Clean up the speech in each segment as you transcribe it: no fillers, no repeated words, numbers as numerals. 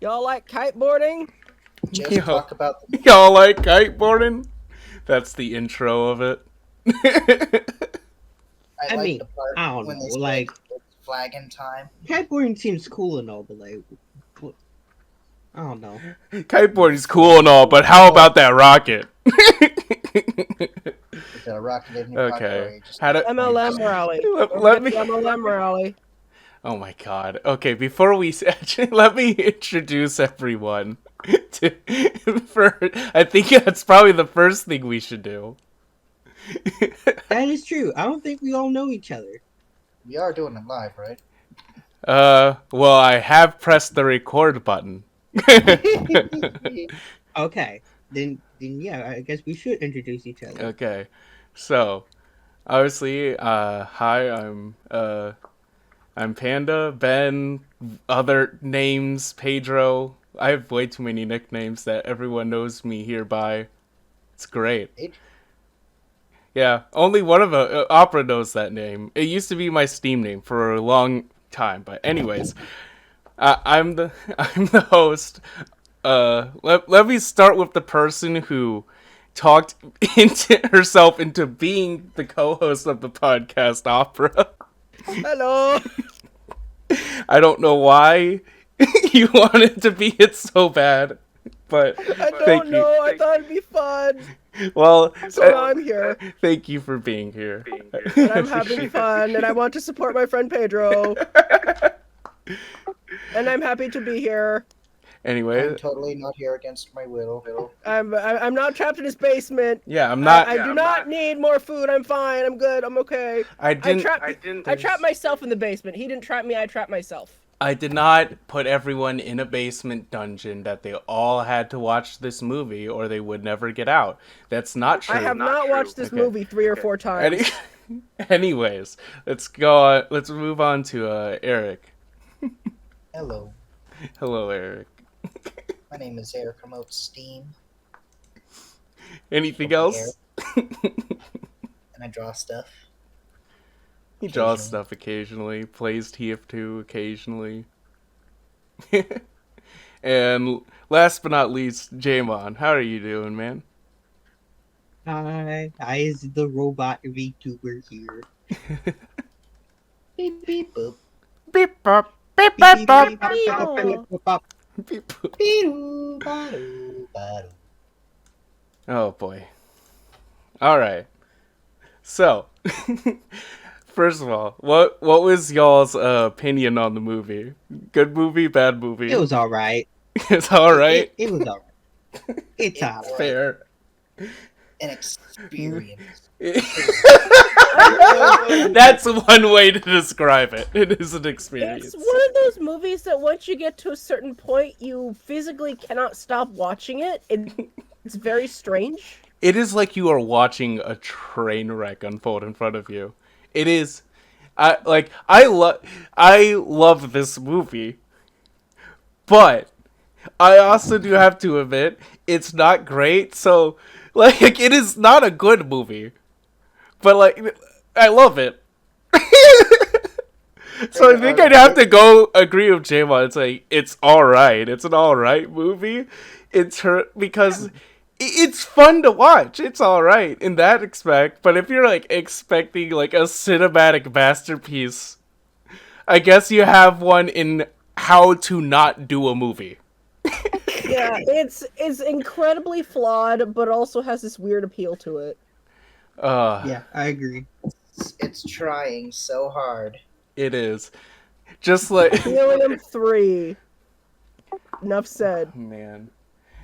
Y'all like kiteboarding? Just talk about the Y'all like kiteboarding? That's the intro of it. I I like mean, the part I don't when know, they like- said it's flagging time. Kiteboarding seems cool and all, but like, I don't know. Kiteboarding's cool and all, but how about that rocket? Is there a rocket in your pocket, or Okay. you just How do- MLM rally. Let me. MLM rally. Oh my god. Okay, before we actually, let me introduce everyone. I think that's probably the first thing we should do. That is true. I don't think we all know each other. We are doing it live, right? Well, I have pressed the record button. Okay, then yeah, I guess we should introduce each other. Okay, so obviously, hi, I'm Panda, Ben, other names, Pedro. I have way too many nicknames that everyone knows me here by. It's great. Yeah, only one of Opera knows that name. It used to be my Steam name for a long time, but anyways, I'm the I'm the host. Let me start with the person who talked herself into being the co-host of the podcast, Opera. Hello. I don't know why you wanted to be it so bad, but I thank don't you. know. I thought it'd be fun. Well, So now I'm here. thank you for being here. And I'm having fun, and I want to support my friend Pedro. And I'm happy to be here. Anyway, I'm totally not here against my will. I'm not trapped in his basement. yeah, I'm not. I do not need more food. I'm fine. I'm good. I'm okay. I didn't. I trapped myself in the basement. He didn't trap me. I trapped myself. I did not put everyone in a basement dungeon that they all had to watch this movie or they would never get out. That's not true. I have not watched this movie 3 or 4 times. Anyways, let's go on. Let's move on to Eric. Hello, Hello, Eric. my name is Eric. Promote Steam, Anything Okay, else? and I draw stuff. He draws Occasionally. stuff occasionally, plays TF2 occasionally. And last but not least, Jamon. How are you doing, man? Hi, I is the robot VTuber here. Beep beep boop. Beep bop. Beep Beep, bop beep, bop. beep, beep, beep, beep, beep, beep. Beep boop. Beedoo, badoo, badoo. Oh boy. Alright. So first of all, what was y'all's opinion on the movie? Good movie, bad movie? It was alright. It's alright. It was alright. It's alright. Fair. An experience. That's one way to describe it. It is an experience. It's one of those movies that once you get to a certain point, you physically cannot stop watching it. It's very strange. It is like you are watching a train wreck unfold in front of you. It is. I love this movie, but I also do have to admit it's not great. So like it is not a good movie, but like I love it. So I think I'd have to go agree with Jamon. It's like it's all right. It's an all right movie. Because it's fun to watch. It's all right in that respect. But if you're like expecting like a cinematic masterpiece, I guess you have one in how to not do a movie. Yeah, it's incredibly flawed, but also has this weird appeal to it. Yeah, I agree. It's trying so hard. It is. Just like Helium 3. Enough said. man.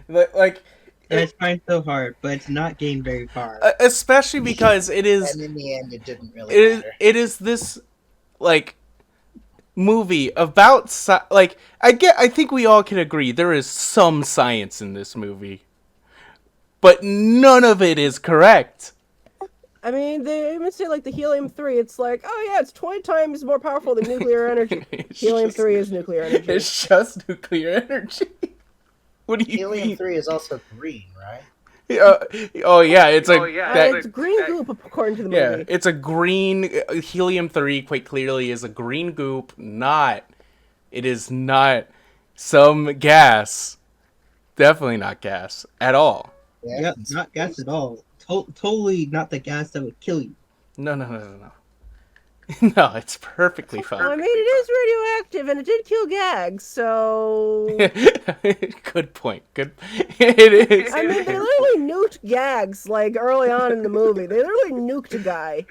Like It's trying so hard, but it's not getting very far. especially because it is And in the end, it didn't really matter. it is this like movie about like I think we all can agree there is some science in this movie, but none of it is correct. I mean, they even say like the Helium 3, it's like, oh yeah, it's 20 times more powerful than nuclear energy. It's Helium just- 3 is nuclear energy. It's just nuclear energy. What do you Helium mean? 3 is also green, right? Oh yeah, it's a It's green goop according to the yeah, movie. it's a green helium 3 quite clearly is a green goop, it is not some gas. Definitely not gas at all. Yeah, Yep, not gas at all. Totally not the gas that would kill you. No. No, it's perfectly Well, I fine. mean, it is radioactive, and it did kill Gags, so... Good point. Good. It is. I mean, they literally nuked Gags, like, early on in the movie. They literally nuked a guy.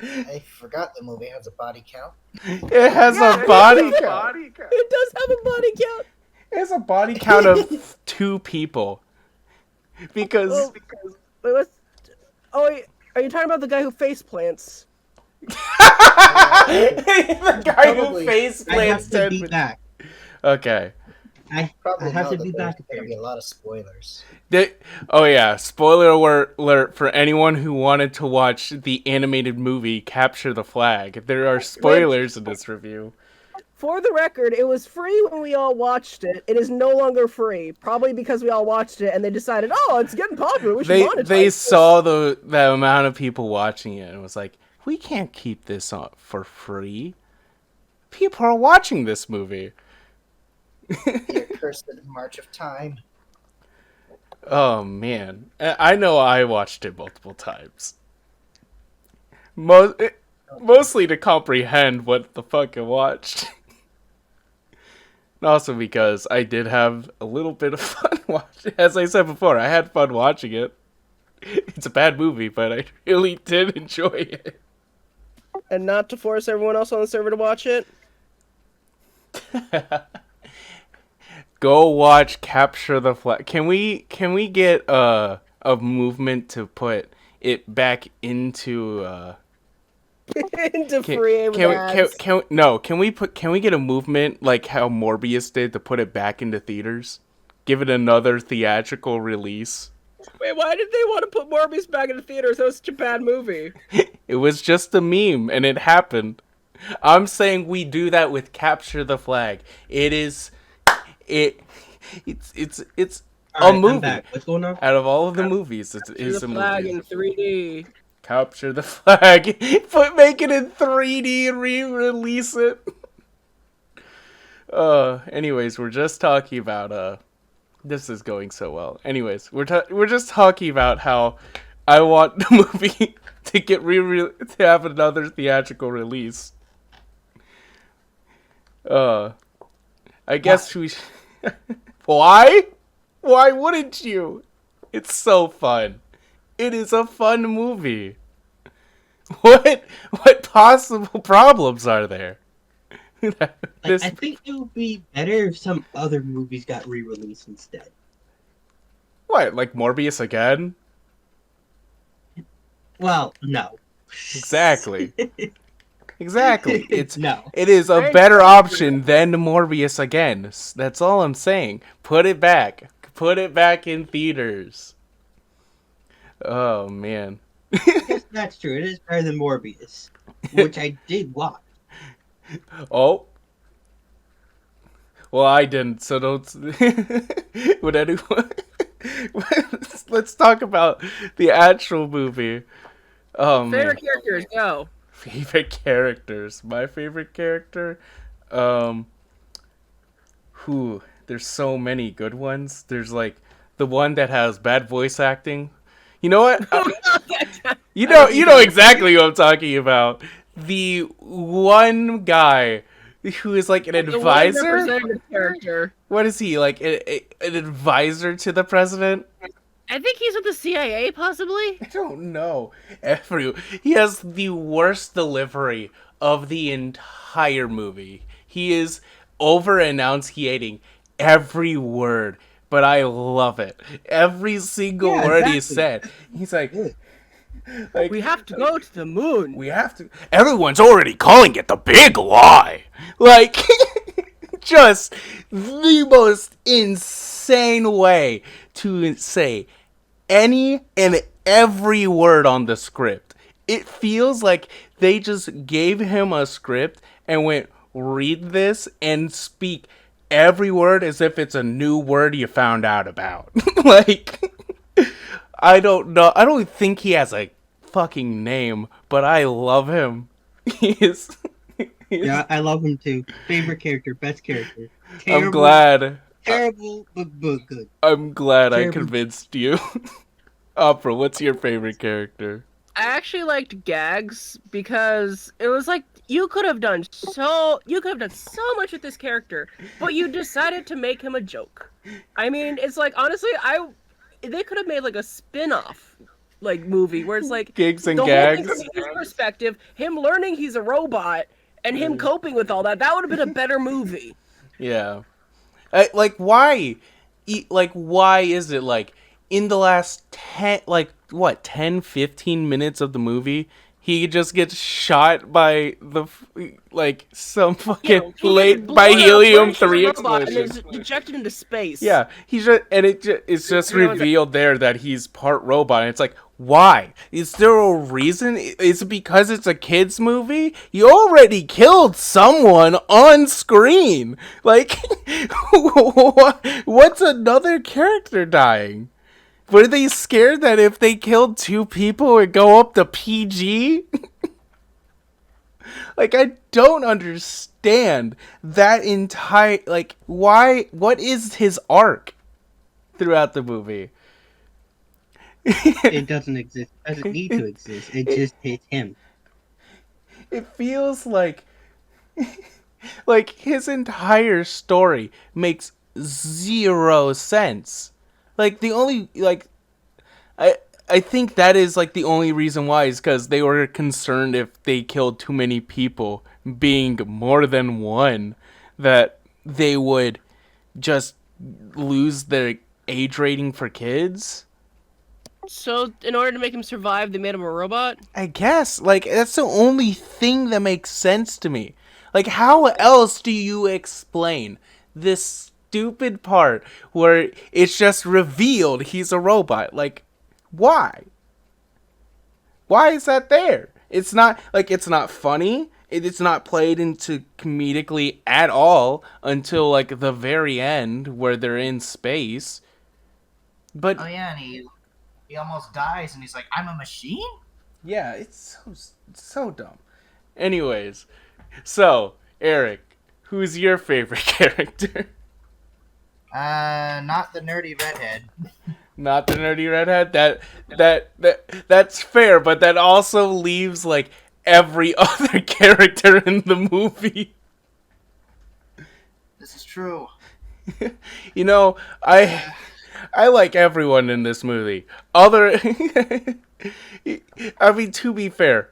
I forgot the movie has a body count. It has a body count. It does have a body count. It has a body count of 2 people. Because Oh, wait, what's... Oh, are you talking about the guy who face plants? the guy who Probably. face I have plants to be 10. back. Okay. I Probably have know to that be there's back. gonna be a lot of spoilers. Oh yeah, spoiler alert for anyone who wanted to watch the animated movie Capture the Flag. There are spoilers in this review. For the record, it was free when we all watched it. It is no longer free, probably because we all watched it and they decided, oh, it's getting popular. We should monetize They this. saw the amount of people watching it and was like, we can't keep this on for free. People are watching this movie. The accursed March of Time. Oh man, I know I watched it multiple times. Mostly to comprehend what the fuck I watched. And also because I did have a little bit of fun watching. As I said before, I had fun watching it. It's a bad movie, but I really did enjoy it. And not to force everyone else on the server to watch it. Go watch Capture the Flag. Can we get a movement to put it back into Into free with ads. can we get a movement like how Morbius did to put it back into theaters? Give it another theatrical release. Wait, why did they want to put Morbius back in the theaters? That was such a bad movie. It was just a meme and it happened. I'm saying we do that with Capture the Flag. It's a All right, movie. I'm back. What's going on? Out of all of the movies, it is The a flag movie. in 3D. Capture the Flag. Make it in 3D and re-release it. Anyways, we're just talking about this is going so well. Anyways, we're just talking about how I want the movie to get to have another theatrical release. I guess we Why? Why wouldn't you? It's so fun. It is a fun movie. What possible problems are there? Like, I think it would be better if some other movies got re-released instead. What, like Morbius again? Well, no. Exactly. Exactly. No. It is a better option than Morbius again. That's all I'm saying. Put it back. Put it back in theaters. Oh man. Yes, that's true. It is better than Morbius, which I did watch. Oh. Well, I didn't, so don't. Would anyone? Let's talk about the actual movie. Oh man. Favorite characters, go. Favorite characters. My favorite character. There's so many good ones. There's like the one that has bad voice acting. You know what? You know exactly what I'm talking about. The one guy who is like an advisor. Representative character. What is he, like an advisor to the president? I think he's with the CIA, possibly. I don't know. He has the worst delivery of the entire movie. He is over enunciating every word, but I love it. Every single word he said. He's like, We have to go to the moon. we have to. Everyone's already calling it the big lie. Like, just the most insane way to say any and every word on the script. It feels like they just gave him a script and went, read this and speak every word as if it's a new word you found out about. Like, I don't know. I don't think he has a fucking name, but I love him. He is Yeah, I love him too. Favorite character, best character. I'm glad. Terrible, but good. I'm glad I Terrible. convinced you. Opera, what's your favorite character? I actually liked Gags because it was like you could have done so much with this character, but you decided to make him a joke. I mean, it's like honestly, they could have made like a spin-off like movie where it's like Gigs and the whole thing gags. from his perspective, him learning he's a robot and him coping with all that. That would have been a better movie. Yeah. Like why? Like why is it like in the last 10 like what 10 15 minutes of the movie he just gets shot by the like some fucking He late gets by blown up helium where he's a 3 robot and explosion. is ejected into space. Yeah, he's just and it's just You know, it's revealed there that he's part robot. And it's like, why? Is there a reason? Is it because it's a kids movie? You already killed someone on screen. Like, what's another character dying? Were they scared that if they killed 2 people, it'd go up to PG? Like, I don't understand that entire, like, why, what is his arc throughout the movie? It doesn't exist. It doesn't need to exist. It just hits him. It feels like his entire story makes 0 sense. Like, the only, like, I think that is like the only reason why is because they were concerned if they killed too many people, being more than one, that they would just lose their age rating for kids. So, in order to make him survive, they made him a robot? I guess, like, that's the only thing that makes sense to me. Like, how else do you explain this stupid part where it's just revealed he's a robot? Like, why? Why is that there? It's not, like, it's not funny. It's not played into comedically at all until, like, the very end where they're in space. But Oh yeah, and he almost dies, and he's like, "I'm a machine." yeah, it's so dumb. Anyways, so Eric, who's your favorite character? Not the nerdy redhead. Not the nerdy redhead. That's fair, but that also leaves like every other character in the movie. This is true. You know, I like everyone in this movie. Other I mean, to be fair,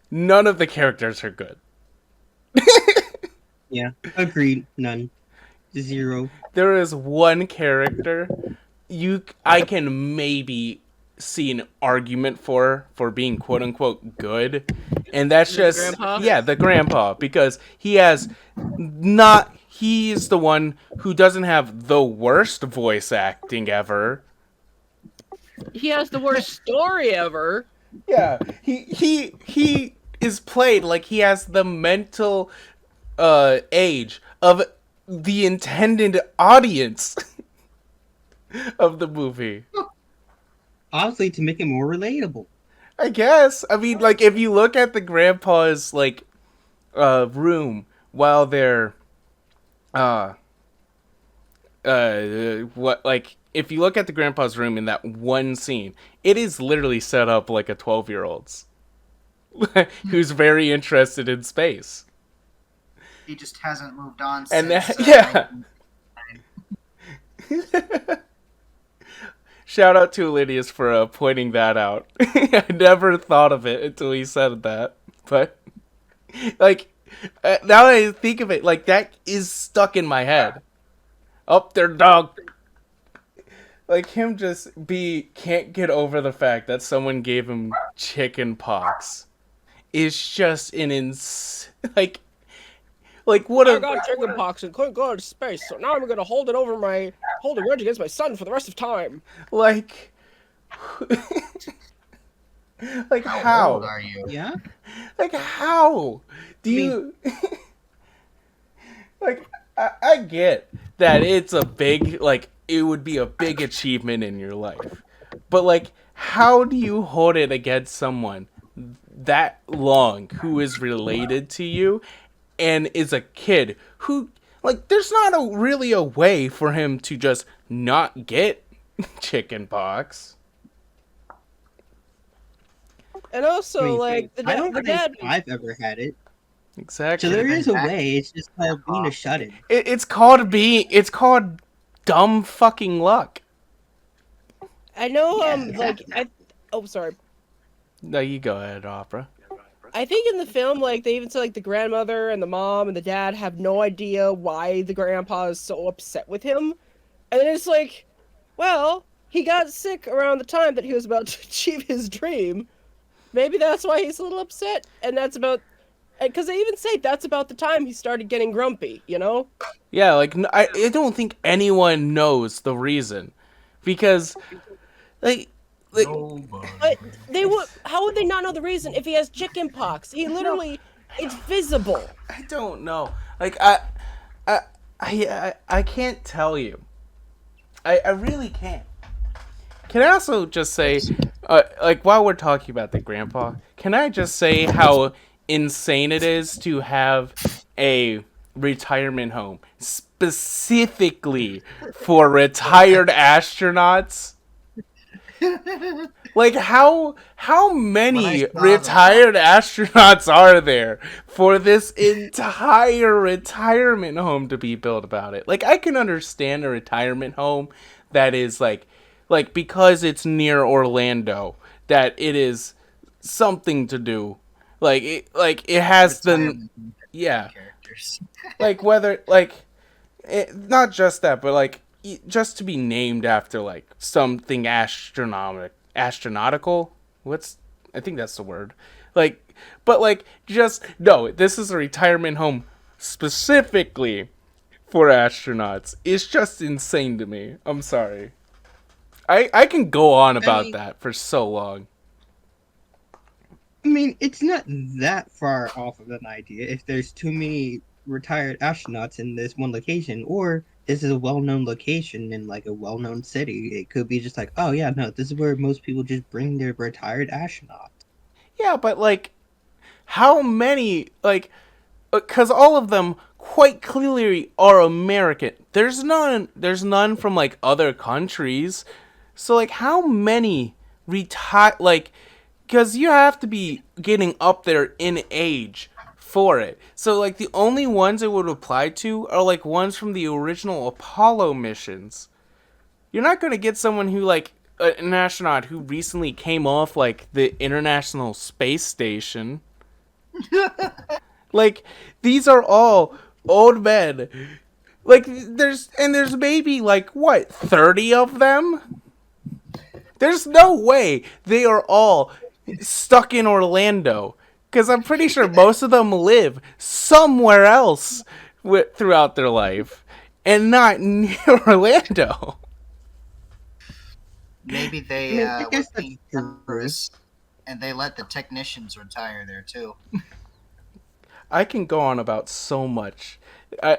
none of the characters are good. Yeah, agreed. None. 0. There is one character I can maybe see an argument for being quote unquote good, and that's just grandpa? yeah, the grandpa, because he is the one who doesn't have the worst voice acting ever. He has the worst story ever. Yeah, he is played like he has the mental age of the intended audience of the movie. Obviously, to make it more relatable. I guess. I mean, like, if you look at the grandpa's like room while they're what, like, if you look at the grandpa's room in that one scene, it is literally set up like a 12-year-old's who's very interested in space. He just hasn't moved on And since. yeah. Shout out to Lydius for pointing that out. I never thought of it until he said that. But, like, now that I think of it, like, that is stuck in my head. Up there, dog. Like, him just can't get over the fact that someone gave him chicken pox. Is just an like what I a... got chicken pox and couldn't go to space, so now I'm gonna hold a grudge against my son for the rest of time. Like... like, how? old are you? Yeah? Like, how do you... like, I get that it's a big, like, it would be a big achievement in your life. But, like, how do you hold it against someone that long who is related to you and is a kid who, like, there's not really a way for him to just not get chicken pox. And also, I mean, like I don't the think dad. I've ever had it. Exactly. So there Should've is been a back. way. It's just called being a shut-in. It's called dumb fucking luck. I know. Yeah, Like exactly. Oh, sorry. No, you go ahead, Opera. I think in the film, like they even said, like the grandmother and the mom and the dad have no idea why the grandpa is so upset with him, and then it's like, well, he got sick around the time that he was about to achieve his dream. Maybe that's why he's a little upset, and that's about, because they even say that's about the time he started getting grumpy. You know? Yeah, like I don't think anyone knows the reason, because like But they would. How would they not know the reason if he has chicken pox? He literally, it's visible. I don't know. Like I can't tell you. I really can't. Can I also just say, like while we're talking about the grandpa, can I just say how insane it is to have a retirement home specifically for retired astronauts? Like how many saw that- retired astronauts are there for this entire retirement home to be built about it? Like I can understand a retirement home that is like because it's near Orlando that it is something to do. Like it has the Retirement yeah, characters. like whether like not just that, but like just to be named after like something astronautical. What's I think that's the word. Like, but like just no. This is a retirement home specifically for astronauts. It's just insane to me. I'm sorry. I can go on about that for so long. I mean, it's not that far off of an idea if there's too many retired astronauts in this one location, or this is a well-known location in like a well-known city. It could be just like, oh yeah, no, this is where most people just bring their retired astronauts. Yeah, but like, how many like? Because all of them quite clearly are American. There's none. There's none from like other countries. So like, how many retire like? Because you have to be getting up there in age for it. So like, the only ones it would apply to are like ones from the original Apollo missions. You're not gonna get someone who like an astronaut who recently came off like the International Space Station. Like these are all old men. Like there's maybe like what 30 of them. There's no way they are all stuck in Orlando because I'm pretty sure most of them live somewhere else throughout their life and not near Orlando. Maybe they I mean, I guess were being that's true. generous, and they let the technicians retire there too. I can go on about so much.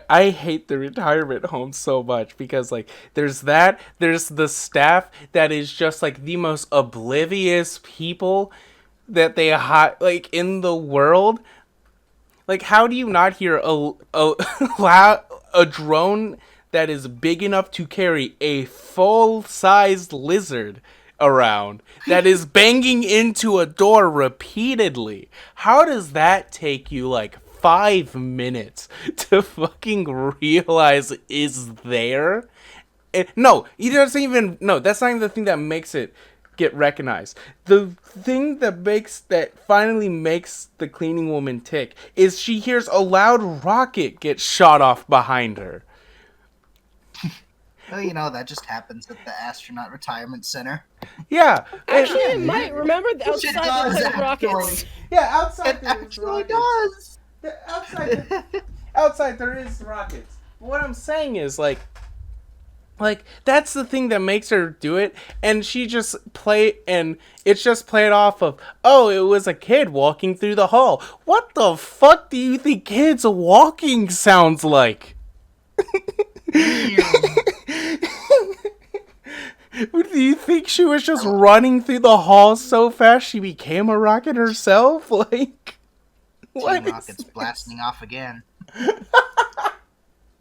I hate the retirement home so much because like there's the staff that is just like the most oblivious people that they like in the world. Like how do you not hear a drone that is big enough to carry a full-sized lizard around that is banging into a door repeatedly? How does that take you like 5 minutes to fucking realize is there? No, he doesn't even. No, that's not even the thing that makes it get recognized. The thing that finally makes the cleaning woman tick is she hears a loud rocket get shot off behind her. Well, you know, that just happens at the astronaut retirement center. Yeah, Actually, it might. Remember outside It does, the rockets. actually. yeah. Outside It there's actually rockets. does. Outside there is rockets. But what I'm saying is like that's the thing that makes her do it, and it's just played off of, oh, it was a kid walking through the hall. What the fuck do you think kids walking sounds like? Do you think she was just running through the hall so fast she became a rocket herself? Like What Team is Rocket's this? blasting off again.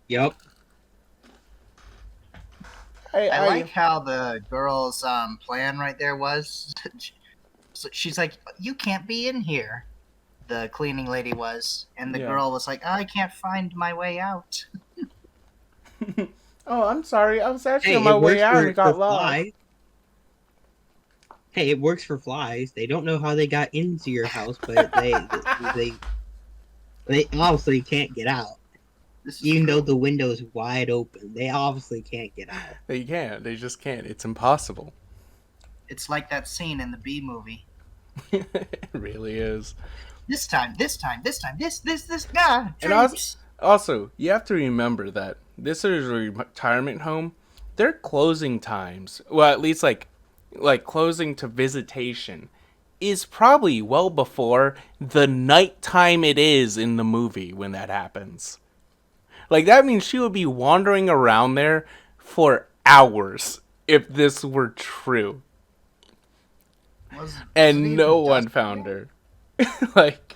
Yep. I like how the girl's plan right there was. So she's like, "You can't be in here." The cleaning lady was, and the Yeah. girl was like, "I can't find my way out." Oh, I'm sorry. I was actually Hey, on my it way works out and for it got lost. flies. Hey, it works for flies. They don't know how they got into your house, but they obviously can't get out. This is Even true. though the window is wide open, they obviously can't get out. They can't. They just can't. It's impossible. It's like that scene in the Bee movie. It really is. This time, this. Ah, And also, troops. also, you have to remember that this is a retirement home. Their closing times, well, at least like closing to visitation, is probably well before the nighttime it is in the movie when that happens. Like that means she would be wandering around there for hours if this were true, Was it and no even one dusk found yet? her. Like,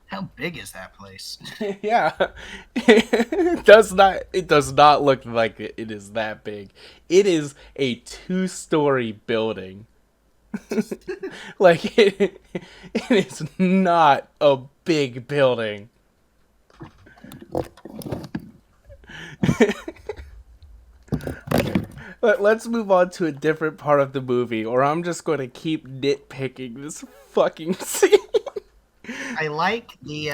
How big is that place? yeah, it does not look like it is that big. It is a 2-story building. Like it is not a big building. Let's move on to a different part of the movie, or I'm just going to keep nitpicking this fucking scene. I like the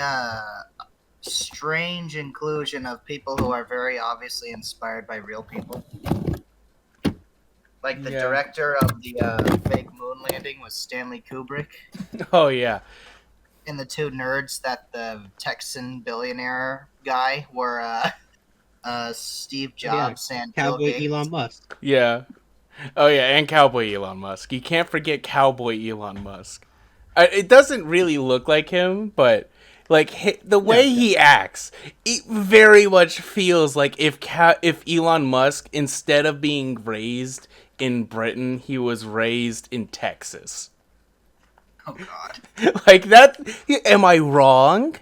strange inclusion of people who are very obviously inspired by real people. Like the Yeah. director of the fake moon landing was Stanley Kubrick, Oh yeah, and the two nerds that the Texan billionaire guy were Steve Jobs and Bill Cowboy Gates. Elon Musk. yeah. Oh yeah, and Cowboy Elon Musk. You can't forget Cowboy Elon Musk. It doesn't really look like him, but like the way he acts, it very much feels like if Elon Musk, instead of being raised in Britain, he was raised in Texas. Oh God. Like that. Am I wrong?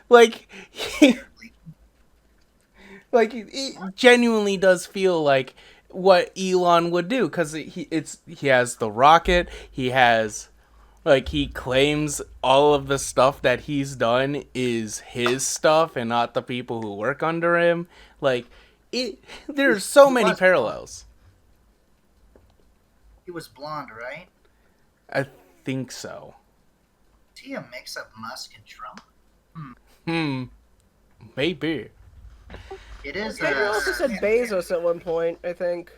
Like like it genuinely does feel like what Elon would do, because he has the rocket, he has, like, he claims all of the stuff that he's done is his stuff and not the people who work under him. Like there's so He many was parallels. He was blonde, right? I think so. Is he a mix of Musk and Trump? Maybe. It is. Pedro also said Bezos at one point, I think.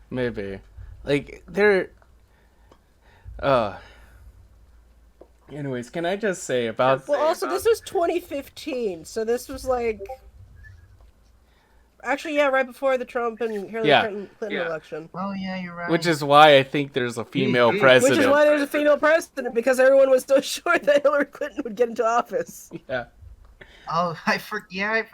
Maybe. Like, they're... Anyways, can I just say about... Well, also, this was 2015, so this was like... Actually, yeah, right before the Trump and Hillary Yeah. Clinton election. Oh yeah, you're right. Which is why I think there's a female Which president. Which is why there's a female president, because everyone was so sure that Hillary Clinton would get into office. Yeah. Oh, I forgot.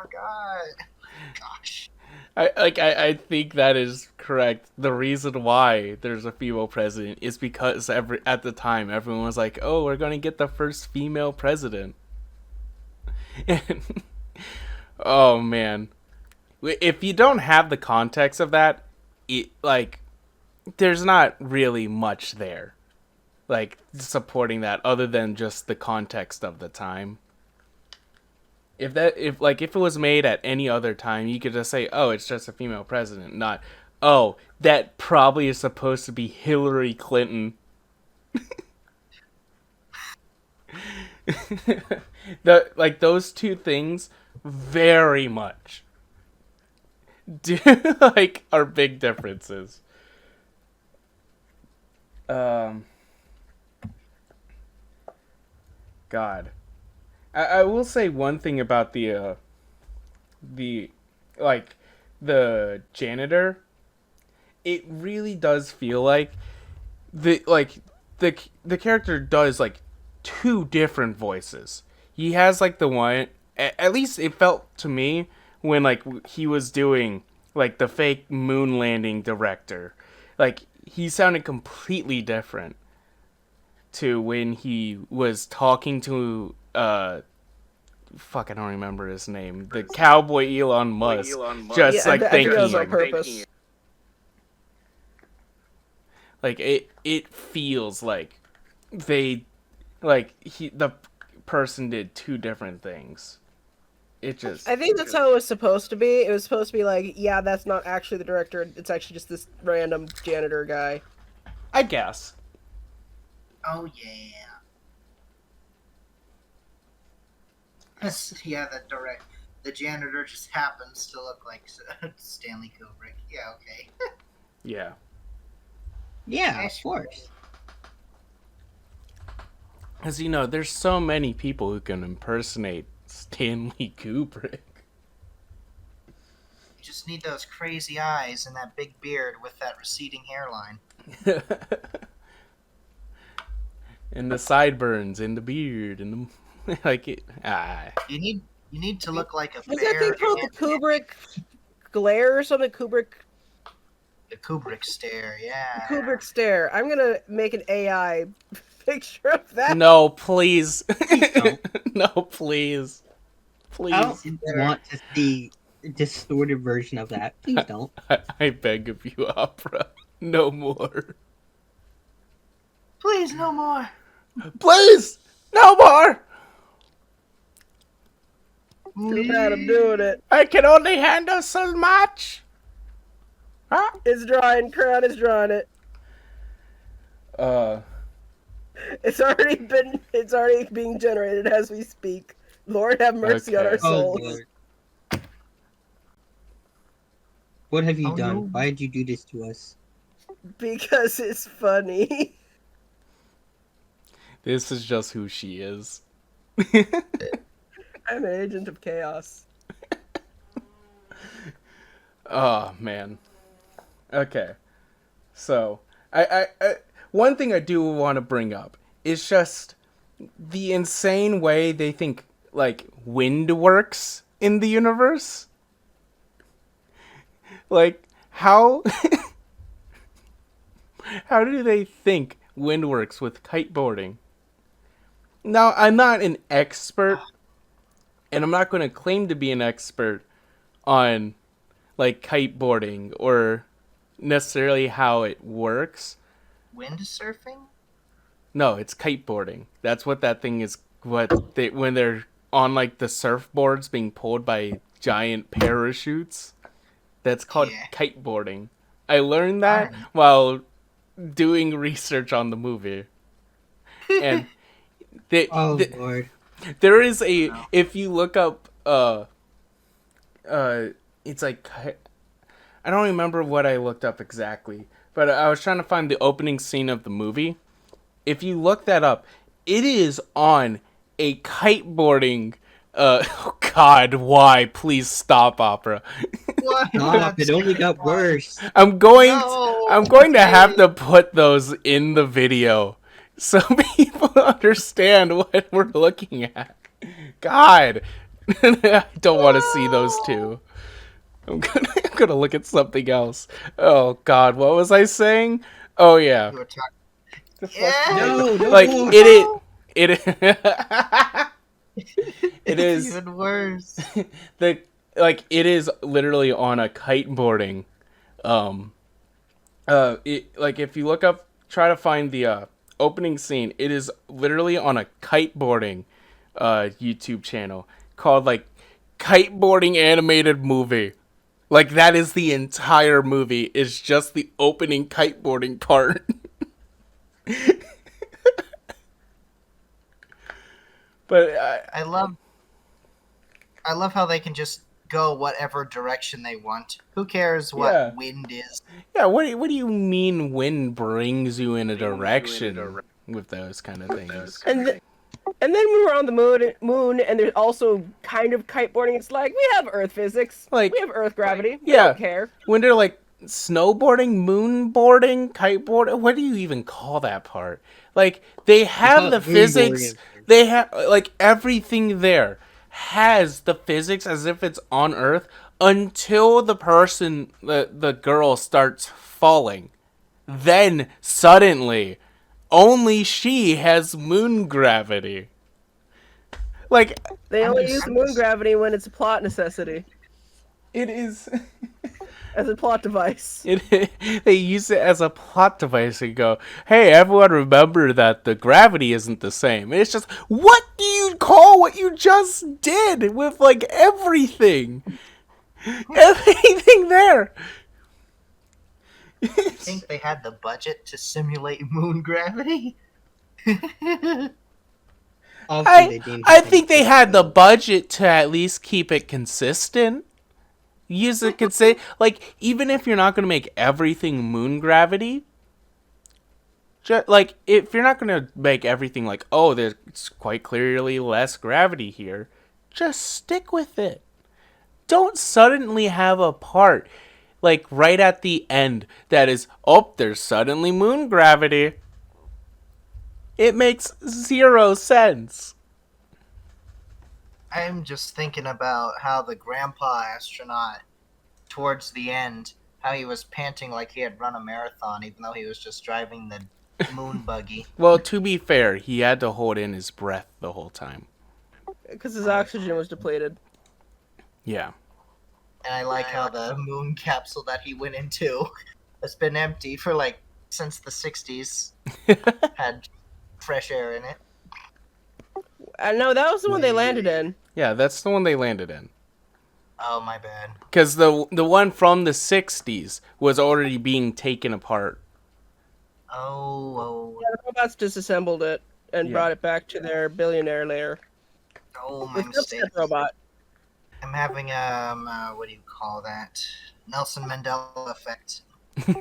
Gosh. I think that is correct. The reason why there's a female president is because at the time everyone was like, "Oh, we're gonna get the first female president." And, oh man, if you don't have the context of that, there's not really much there, like, supporting that other than just the context of the time. If it was made at any other time, you could just say, "Oh, it's just a female president," not, "Oh, that probably is supposed to be Hillary Clinton." Those two things very much are big differences. God. I will say one thing about the janitor. It really does feel like the character does like two different voices. He has like the one, at least it felt to me when like he was doing like the fake moon landing director. Like he sounded completely different to when he was talking to fuck, I don't remember his name. The cowboy Elon Musk. Just like I think that was thinking, on purpose. like it feels like the person did two different things. It just, I think that's how it was supposed to be. It was supposed to be like, yeah, that's not actually the director. It's actually just this random janitor guy. I guess. Oh yeah. Yeah, the janitor just happens to look like Stanley Kubrick. Yeah, okay. Yeah. Yeah, of course. As you know, there's so many people who can impersonate Stanley Kubrick. You just need those crazy eyes and that big beard with that receding hairline. And the sideburns and the beard and the like it. You need to look like a Is that thing bear. called the Kubrick glare or something? The Kubrick stare, yeah. Kubrick stare. I'm gonna make an AI picture of that. No, please. don't. No, please. Please. I don't want to see a distorted version of that. Please don't. I beg of you, Opera. No more. Please, no more. Please! No more! Too bad I'm doing it. I can only handle so much. Huh? It's drawing. Crown is drawing it. It's already being generated as we speak. Lord have mercy on Okay. our Oh souls. Lord. What have you Oh, done? no. Why did you do this to us? Because it's funny. This is just who she is. I'm an agent of chaos. Oh, man. Okay. So, I one thing I do want to bring up is just the insane way they think, like, wind works in the universe. Like, how... how do they think wind works with kiteboarding? Now, I'm not an expert, and I'm not going to claim to be an expert on, like, kiteboarding or necessarily how it works. Windsurfing? No, it's kiteboarding. That's what that thing is. When they're on, like, the surfboards being pulled by giant parachutes. That's called Yeah. kiteboarding. I learned that Alright. while doing research on the movie. And Oh Lord. there is a, if you look up it's like, I don't remember what I looked up exactly, but I was trying to find the opening scene of the movie. If you look that up, it is on a kiteboarding oh God, why? Please stop, Opera. What? Stop! It only got worse. I'm going No. to have to put those in the video so people understand what we're looking at. God. I don't want to see those two. I'm gonna look at something else. Oh God, what was I saying? Oh yeah. You were talking. The fuck- Yeah. No, no. Like it It's is even worse. it is literally on a kiteboarding if you look up, try to find the opening scene, it is literally on a kiteboarding YouTube channel called like kiteboarding animated movie. Like that is the entire movie, is just the opening kiteboarding part. But I love how they can just go whatever direction they want. Who cares what Yeah. wind is? yeah, what do you mean wind brings you in a direction with those kind of things? And then we were on the moon, and there's also kind of kiteboarding. It's like, we have Earth physics. Like- we have Earth gravity. We yeah. don't care. When they're like snowboarding, moonboarding, kiteboarding, what do you even call that part? Like they have call the it physics, moonboarding. they have like everything there has the physics as if it's on Earth until the person, the girl starts falling. Then suddenly, only she has moon gravity. Like, They I'm only just- use I'm moon just- gravity when it's a plot necessity, it is. as a plot device. They use it as a plot device and go, hey, everyone remember that the gravity isn't the same. And it's just, what do you call what you just did with, like, everything? Everything there. I think they had the budget to simulate moon gravity. Also, they didn't I have think they any had the control. budget to at least keep it consistent. Use it like, even if you're not going to make everything moon gravity, like, if you're not going to make everything like, oh, there's quite clearly less gravity here, just stick with it. Don't suddenly have a part, like, right at the end that is, oh, there's suddenly moon gravity. It makes zero sense. I'm just thinking about how the grandpa astronaut, towards the end, how he was panting like he had run a marathon, even though he was just driving the moon buggy. Well, to be fair, he had to hold in his breath the whole time. Because his oxygen was depleted. Yeah. And I like how the moon capsule that he went into has been empty for like since the 60s. Had fresh air in it. No, that was the one they landed in. Yeah, that's the one they landed in. Oh, my bad. Because the one from the 60s was already being taken apart. Oh, Yeah, the robots disassembled it and Yeah. brought it back to their billionaire lair. my The mistake. dubstep robot. I'm having what do you call that? Nelson Mandela effect.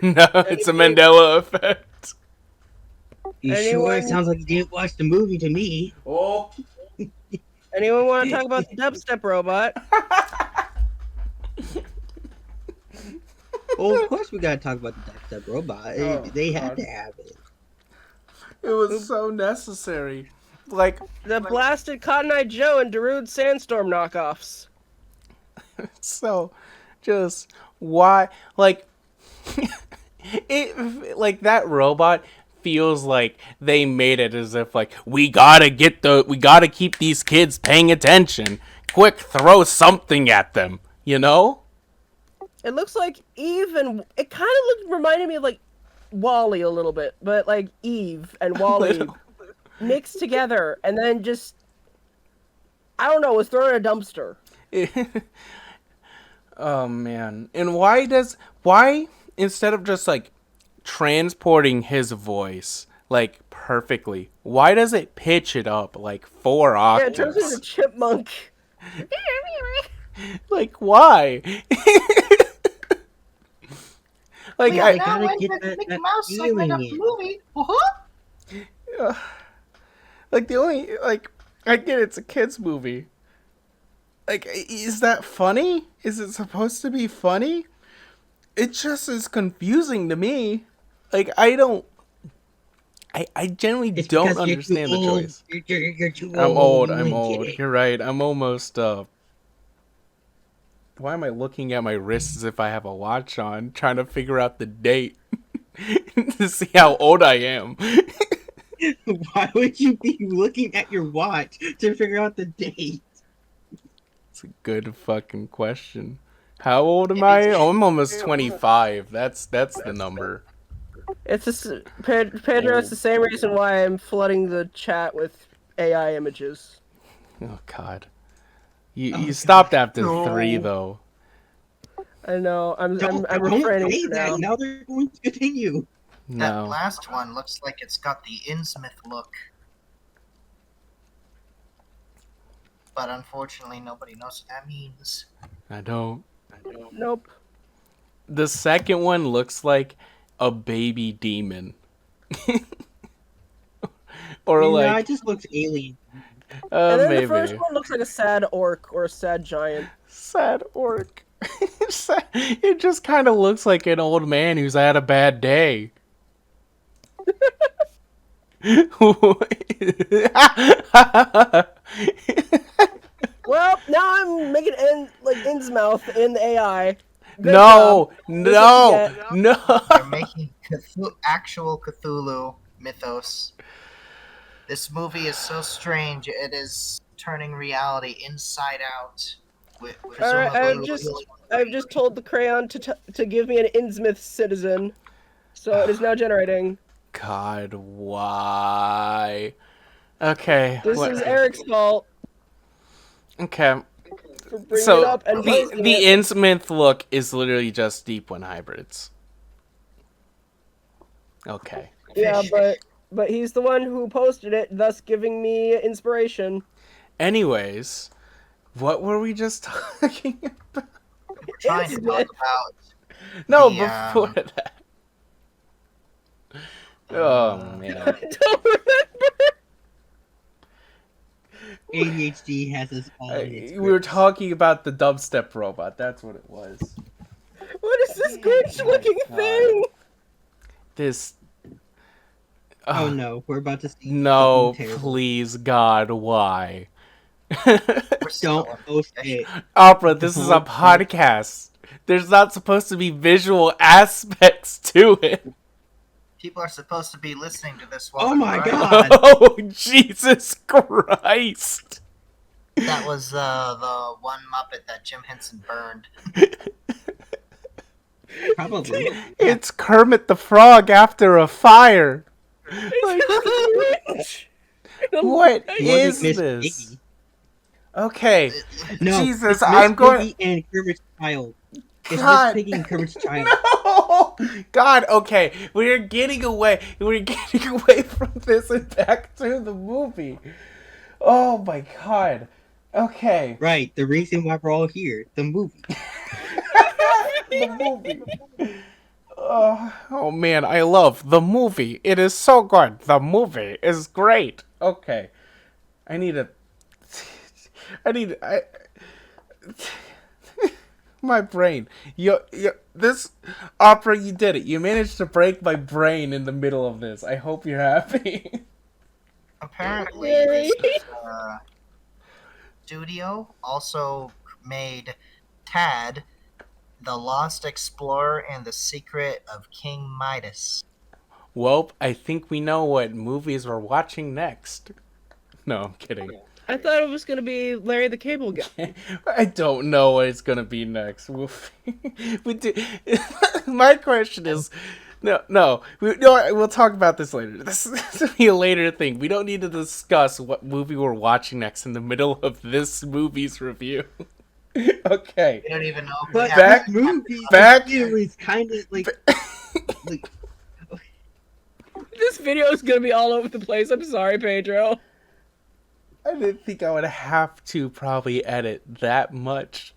No, it's a Mandela effect. You sure? Anyone- It sounds like you didn't watch the movie to me. Oh. Anyone want to talk about the dubstep robot? Well, of course we gotta talk about the dubstep robot. Oh, They had God. to have it. It was so necessary. Like, The blasted Cotton Eye Joe and Darude Sandstorm knockoffs. so, just, why, like, it, like, that robot feels like they made it as if, like, we gotta keep these kids paying attention. Quick, throw something at them, you know? It looks like Eve and it kind of reminded me of like Wall-E a little bit, but like Eve and Wall-E Little. mixed together, and then just I don't know, was thrown in a dumpster. Oh man. And why instead of just like transporting his voice like perfectly, why does it pitch it up like 4 Yeah, it turns into a octaves? chipmunk. Like, why? Like, We I, are now gotta in get the that- Mickey that Mouse segment of the feeling in. movie. Uh-huh. like, the only, like, I get it's a kid's movie. Like, is that funny? Is it supposed to be funny? It just is confusing to me. Like, I generally It's don't because you're understand too the old. choice. You're too old. I'm old, You I'm wouldn't get old. it. You're right, I'm almost, why am I looking at my wrist as if I have a watch on, trying to figure out the date to see how old I am? Why would you be looking at your watch to figure out the date? It's a good fucking question. How old am I? Oh, I'm almost 25. That's the number. It's just Pedro. It's the same reason why I'm flooding the chat with AI images. Oh God. You Oh, you God. stopped after No. 3 though. I know. I'm Don't refraining say for that. now. Now they're going to continue. That No. last one looks like it's got the Innsmouth look. But unfortunately, nobody knows what that means. I don't. Nope. The second one looks like a baby demon. Or No, like it just looks alien. And then maybe the first one looks like a sad orc or a sad giant. sad orc. It just kind of looks like an old man who's had a bad day. Well, now I'm making Innsmouth in the AI. Good No, job. no, This is no. They're making actual Cthulhu mythos. This movie is so strange. It is turning reality inside out. All right, Presumably, I've just told the crayon to give me an Innsmouth citizen, so it is now generating. God, why? Okay. This is Eric's fault Okay. for bringing it So up and the posting it. Innsmouth look is literally just Deep One hybrids. Okay. Yeah, fish. but he's the one who posted it, thus giving me inspiration. Anyways, what were we just talking about? We're trying to talk about No, the, before that. Oh man. I don't remember. ADHD has us all in its We were grips. talking about the dubstep robot. That's what it was. What is this glitch-looking God. thing? This. Oh no, we're about to see No, something terrible. please, God, why? we're still Don't post it. Opera, this is a Don't post- podcast. There's not supposed to be visual aspects to it. People are supposed to be listening to this Oh while my they're God. Oh, Jesus Christ. That was the one Muppet that Jim Henson burned. Probably. It's Kermit the Frog after a fire. It's What glitch. More is than Miss this? Piggy. Okay. No, Jesus, it's Miss I'm going. Piggy and Kermit's child. It's Miss God. Piggy and Kermit's child. No! God, okay. We're getting away. We're getting away from this and back to the movie. Oh my God. Okay. Right, the reason why we're all here, the movie. The movie. Oh man, I love the movie. It is so good. The movie is great. Okay. I need a. My brain. This opera, you did it. You managed to break my brain in the middle of this. I hope you're happy. Apparently, Yay. this studio also made Tad, the Lost Explorer and the Secret of King Midas. Well, I think we know what movies we're watching next. No, I'm kidding. I thought it was gonna be Larry the Cable Guy. I don't know what it's gonna be next. We do. My question is, we'll talk about this later. This will be a later thing. We don't need to discuss what movie we're watching next in the middle of this movie's review. Okay. We don't even know if But we have Back- this movie back- is kind of like This video is gonna be all over the place. I'm sorry, Pedro. I didn't think I would have to probably edit that much.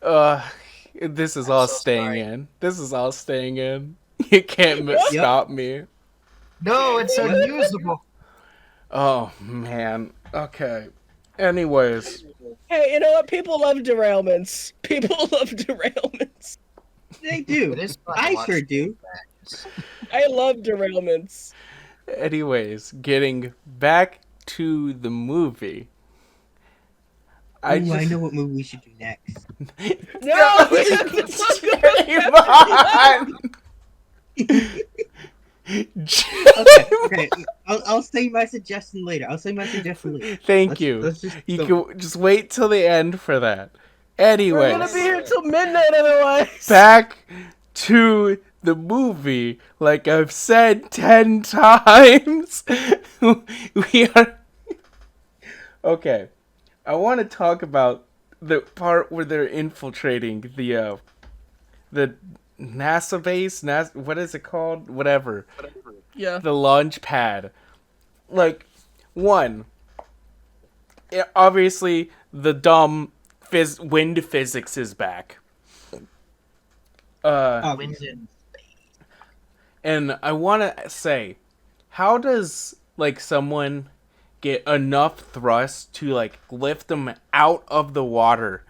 This is all so staying sorry. in. This is all staying in. You can't stop me. No, it's unusable. Oh man. Okay. Anyways, Hey, you know what? People love derailments. People love derailments. they do. It is fun I watching sure do. matches. I love derailments. getting back to the movie. I know what movie we should do next. No, we have to talk about Okay. I'll say my suggestion later. Thank you. Let's just You go. can just wait till the end for that. We're gonna Anyways, be here till midnight otherwise. back to the movie. Like I've said 10 times, we are. Okay, I want to talk about the part where they're infiltrating the NASA base. What is it called? Whatever. Yeah. The launch pad. Like, one, obviously the dumb wind physics is back. Wind and And I want to say, how does like someone get enough thrust to like lift them out of the water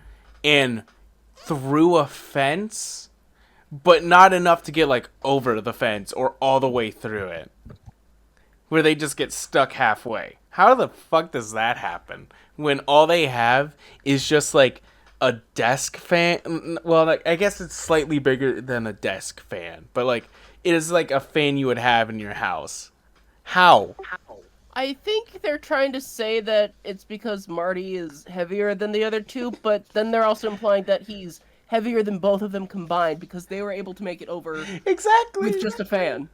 and through a fence, but not enough to get like over the fence or all the way through it, where they just get stuck halfway? How the fuck does that happen when all they have is just like a desk fan? Well, like, I guess it's slightly bigger than a desk fan, but like it is like a fan you would have in your house. How? I think they're trying to say that it's because Marty is heavier than the other two, but then they're also implying that he's heavier than both of them combined because they were able to make it over with Exactly. just a fan.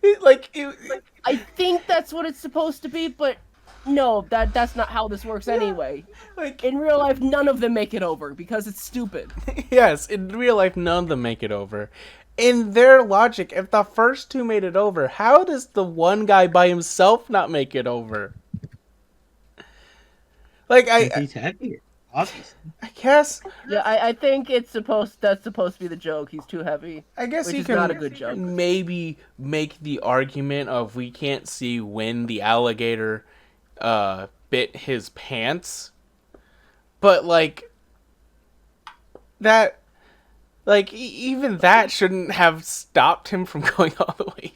It, I think that's what it's supposed to be, but no, that's not how this works anyway. like In real life, none of them make it over because it's stupid. yes, in real life, none of them make it over. In their logic, if the first two made it over, how does the one guy by himself not make it over? Like Because he's heavier, obviously. I guess Yeah, I think that's supposed to be the joke. He's too heavy. I guess Which you is can not a good joke. maybe make the argument of we can't see when the alligator bit his pants, but like that, like even that shouldn't have stopped him from going all the way.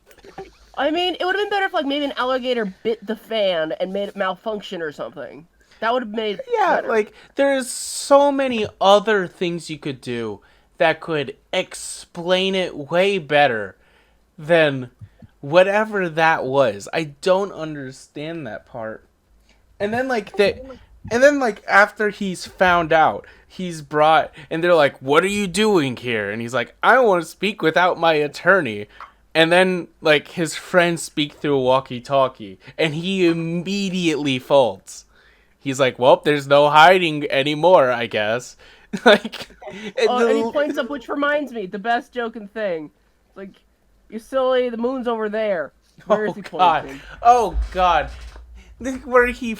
I mean, it would have been better if like maybe an alligator bit the fan and made it malfunction or something. That would have made it Yeah, better. like there's so many other things you could do that could explain it way better than whatever that was. I don't understand that part. And then after he's found out, he's brought and they're like, "What are you doing here?" And he's like, "I want to speak without my attorney." And then like his friends speak through a walkie-talkie and he immediately folds. He's like, "Well, there's no hiding anymore, I guess." like And he points up, which reminds me, the best joking thing. It's like, you silly, the moon's over there. Where is he pointing? Oh god. Where he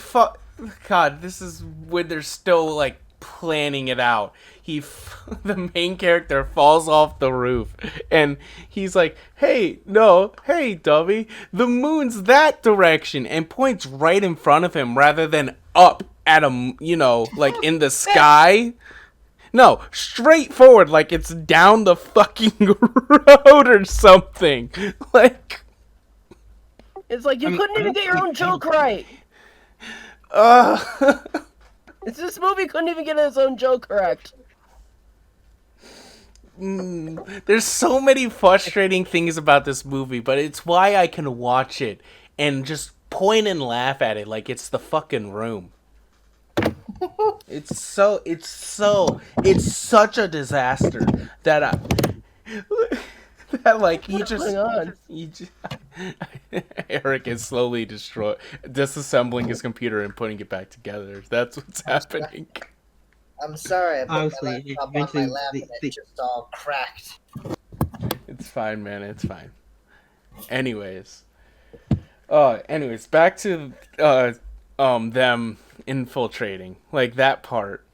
God, this is when they're still like planning it out. The main character falls off the roof and he's like, "Hey, no, hey, dummy, the moon's that direction," and points right in front of him rather than up at him, like in the sky. No, straight forward, like it's down the fucking road or something. Like, It's like, you couldn't even get your own joke right. This movie couldn't even get its own joke correct. There's so many frustrating things about this movie, but it's why I can watch it and just point and laugh at it like it's the fucking Room. It's such a disaster that that like What's going on? Eric is slowly disassembling his computer and putting it back together. That's what's happening. I'm sorry, I put Honestly, my laptop on my eventually lap and it just all cracked. It's fine, man. It's fine. Anyways, back to them infiltrating, like that part.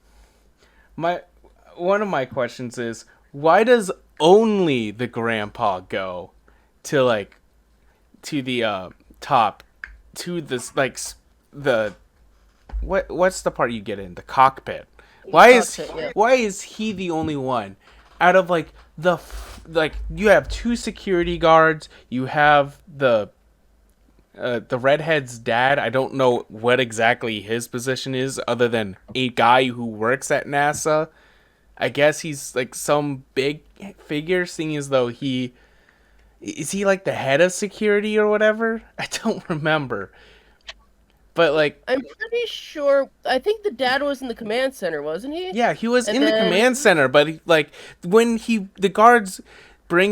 One of my questions is, why does only the grandpa go to the top, to this the what's the part you get in the cockpit? Why is he the only one out of you have two security guards, you have the redhead's dad. I don't know what exactly his position is other than a guy who works at NASA. I guess he's like some big figure, seeing as though he like the head of security or whatever. I don't remember. But like, I'm pretty sure. I think the dad was in the command center, wasn't he? yeah, he was And in the then- command center, but when the guards bring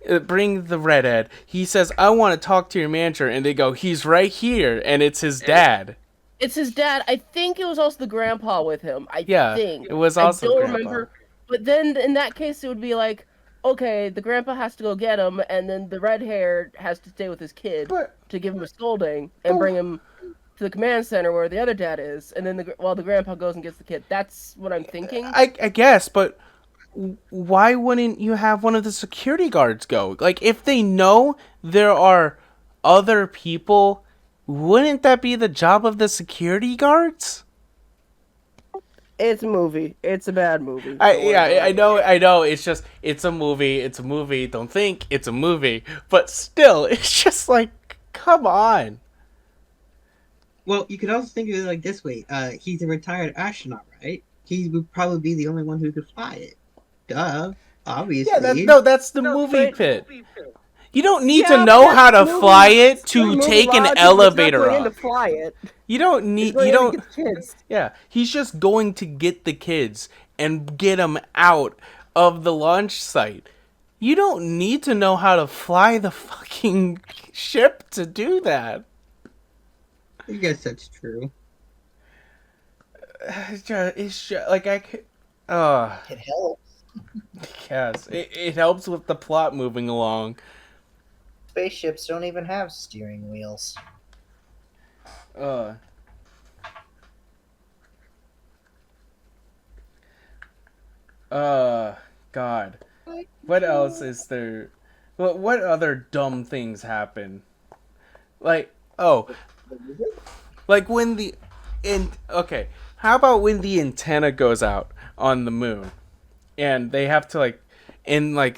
the redhead, he says, "I want to talk to your manager," and they go, "He's right here," and it's his dad. It's his dad. I think it was also the grandpa with him. I Yeah, think. it was also I don't grandpa. remember. But then in that case, it would be like, okay, the grandpa has to go get him, and then the red hair has to stay with his kid But to give him a scolding and bring him to the command center where the other dad is, and then while the grandpa goes and gets the kid. That's what I'm thinking. I guess, but why wouldn't you have one of the security guards go? Like, if they know there are other people, wouldn't that be the job of the security guards? It's a movie. It's a bad movie. I know. It's a movie. It's a movie. Don't think it's a movie. But still, it's just like, come on. Well, you could also think of it like this way. He's a retired astronaut, right? He would probably be the only one who could fly it. Duh. Obviously. Yeah, that's the movie pit. You don't need Yeah, to know but how to that's fly moving- it that's to moving take an logic. He's not elevator going in to up. fly it. You don't He's need. going You in to don't. get the kids. Yeah, he's just going to get the kids and get them out of the launch site. You don't need to know how to fly the fucking ship to do that. I guess that's true. It's just like I could. It helps. Yes, it helps with the plot moving along. Spaceships don't even have steering wheels. Uh. God. What else is there? What other dumb things happen? Like, oh, like when okay, how about when the antenna goes out on the moon and they have to like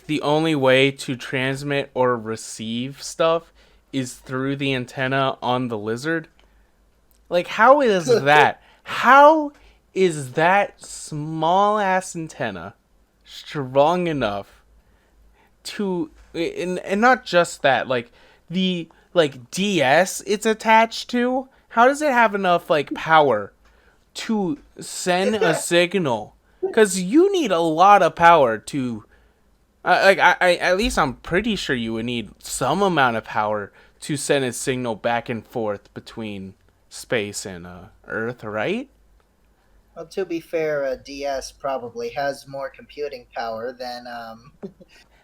the only way to transmit or receive stuff is through the antenna on the lizard? Like, how is that? How is that small ass antenna strong enough to, and not just that, like the DS it's attached to, how does it have enough like power to send a signal? Because you need a lot of power to I at least I'm pretty sure you would need some amount of power to send a signal back and forth between space and Earth, right? Well, to be fair, a DS probably has more computing power than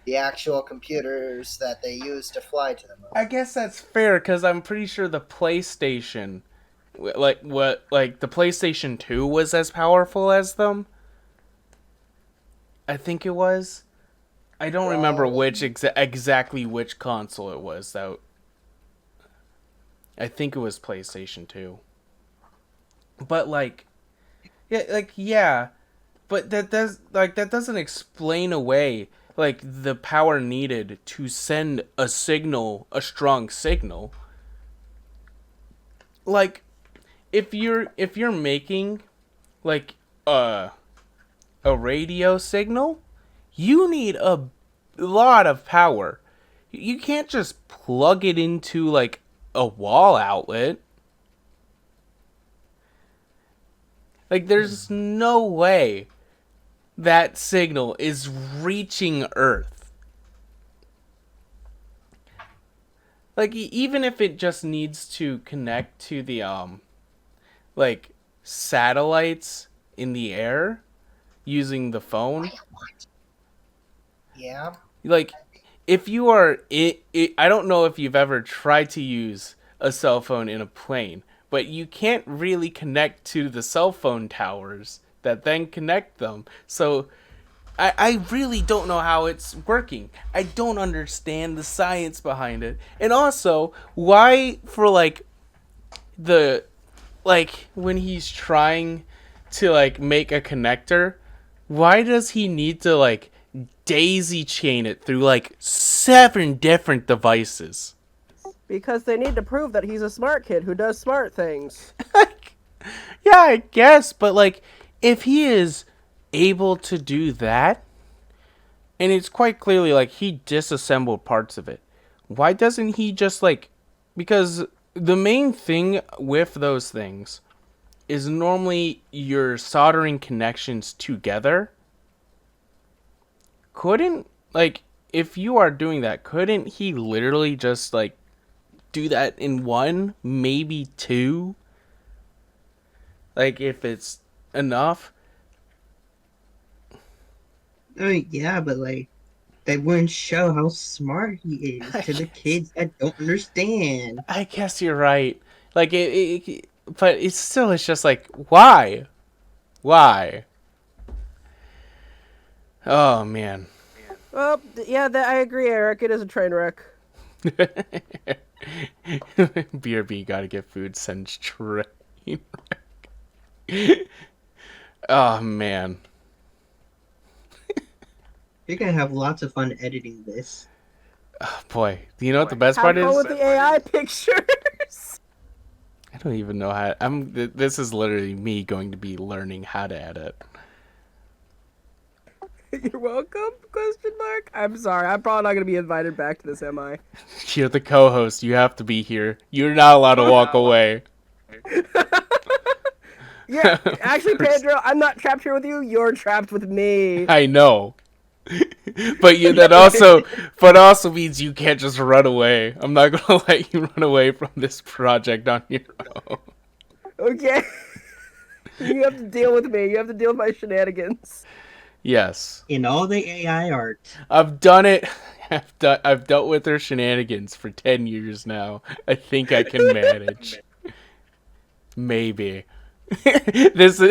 the actual computers that they use to fly to the moon. I guess that's fair because I'm pretty sure the PlayStation, the PlayStation 2 was as powerful as them. I think it was. I don't remember which exactly which console it was though. I think it was PlayStation 2. But yeah, but that doesn't explain away like the power needed to send a signal, a strong signal. Like if you're making like a radio signal, you need a lot of power. You can't just plug it into like a wall outlet. Like there's no way that signal is reaching Earth. Like even if it just needs to connect to the like satellites in the air using the phone. Yeah. Like if you are I don't know if you've ever tried to use a cell phone in a plane, but you can't really connect to the cell phone towers that then connect them. So I really don't know how it's working. I don't understand the science behind it. And also, why for like the like when he's trying to like make a connector, why does he need to like daisy chain it through like 7 different devices? Because they need to prove that he's a smart kid who does smart things. Like, yeah, I guess, but like if he is able to do that, and it's quite clearly like he disassembled parts of it, why doesn't he just like, because the main thing with those things is normally you're soldering connections together. Couldn't, like, if you are doing that, couldn't he literally just like do that in 1, maybe 2? Like if it's enough. I mean, yeah, but like they wouldn't show how smart he is to the kids that don't understand. I guess you're right. Like but it's still, it's just like, why? Why? Oh man. Well, yeah, I agree, Eric. It is a train wreck. BRB gotta get food, send train. Oh man. You're gonna have lots of fun editing this. Oh, boy, do you know what the best Have part fun is? with the AI pictures. I don't even know how. This is literally me going to be learning how to edit. You're welcome? Question mark. I'm sorry. I'm probably not gonna be invited back to this, am I? You're the co-host. You have to be here. You're not allowed to walk away. Yeah, actually, Pedro, I'm not trapped here with you. You're trapped with me. I know. But also means you can't just run away. I'm not gonna let you run away from this project on your own. Okay. You have to deal with me. You have to deal with my shenanigans. Yes. In all the AI art. I've done it. I've dealt with her shenanigans for 10 years now. I think I can manage. Maybe. This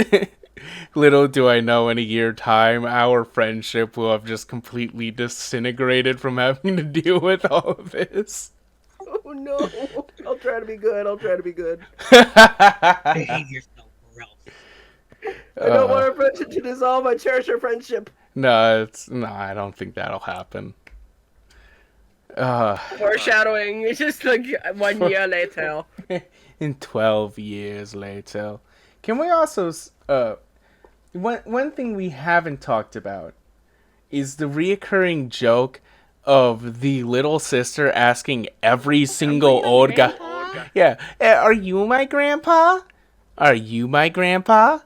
little do I know, in a year time our friendship will have just completely disintegrated from having to deal with all of this. Oh no. I'll try to be good. I'll try to be good. Behave yourself, or else. I don't want our friendship to dissolve. I cherish our friendship. No, I don't think that'll happen. Foreshadowing. It's just like 1 year later. In 12 years later. Can we also one thing we haven't talked about is the reoccurring joke of the little sister asking every single old guy. Yeah, are you my grandpa? Are you my grandpa?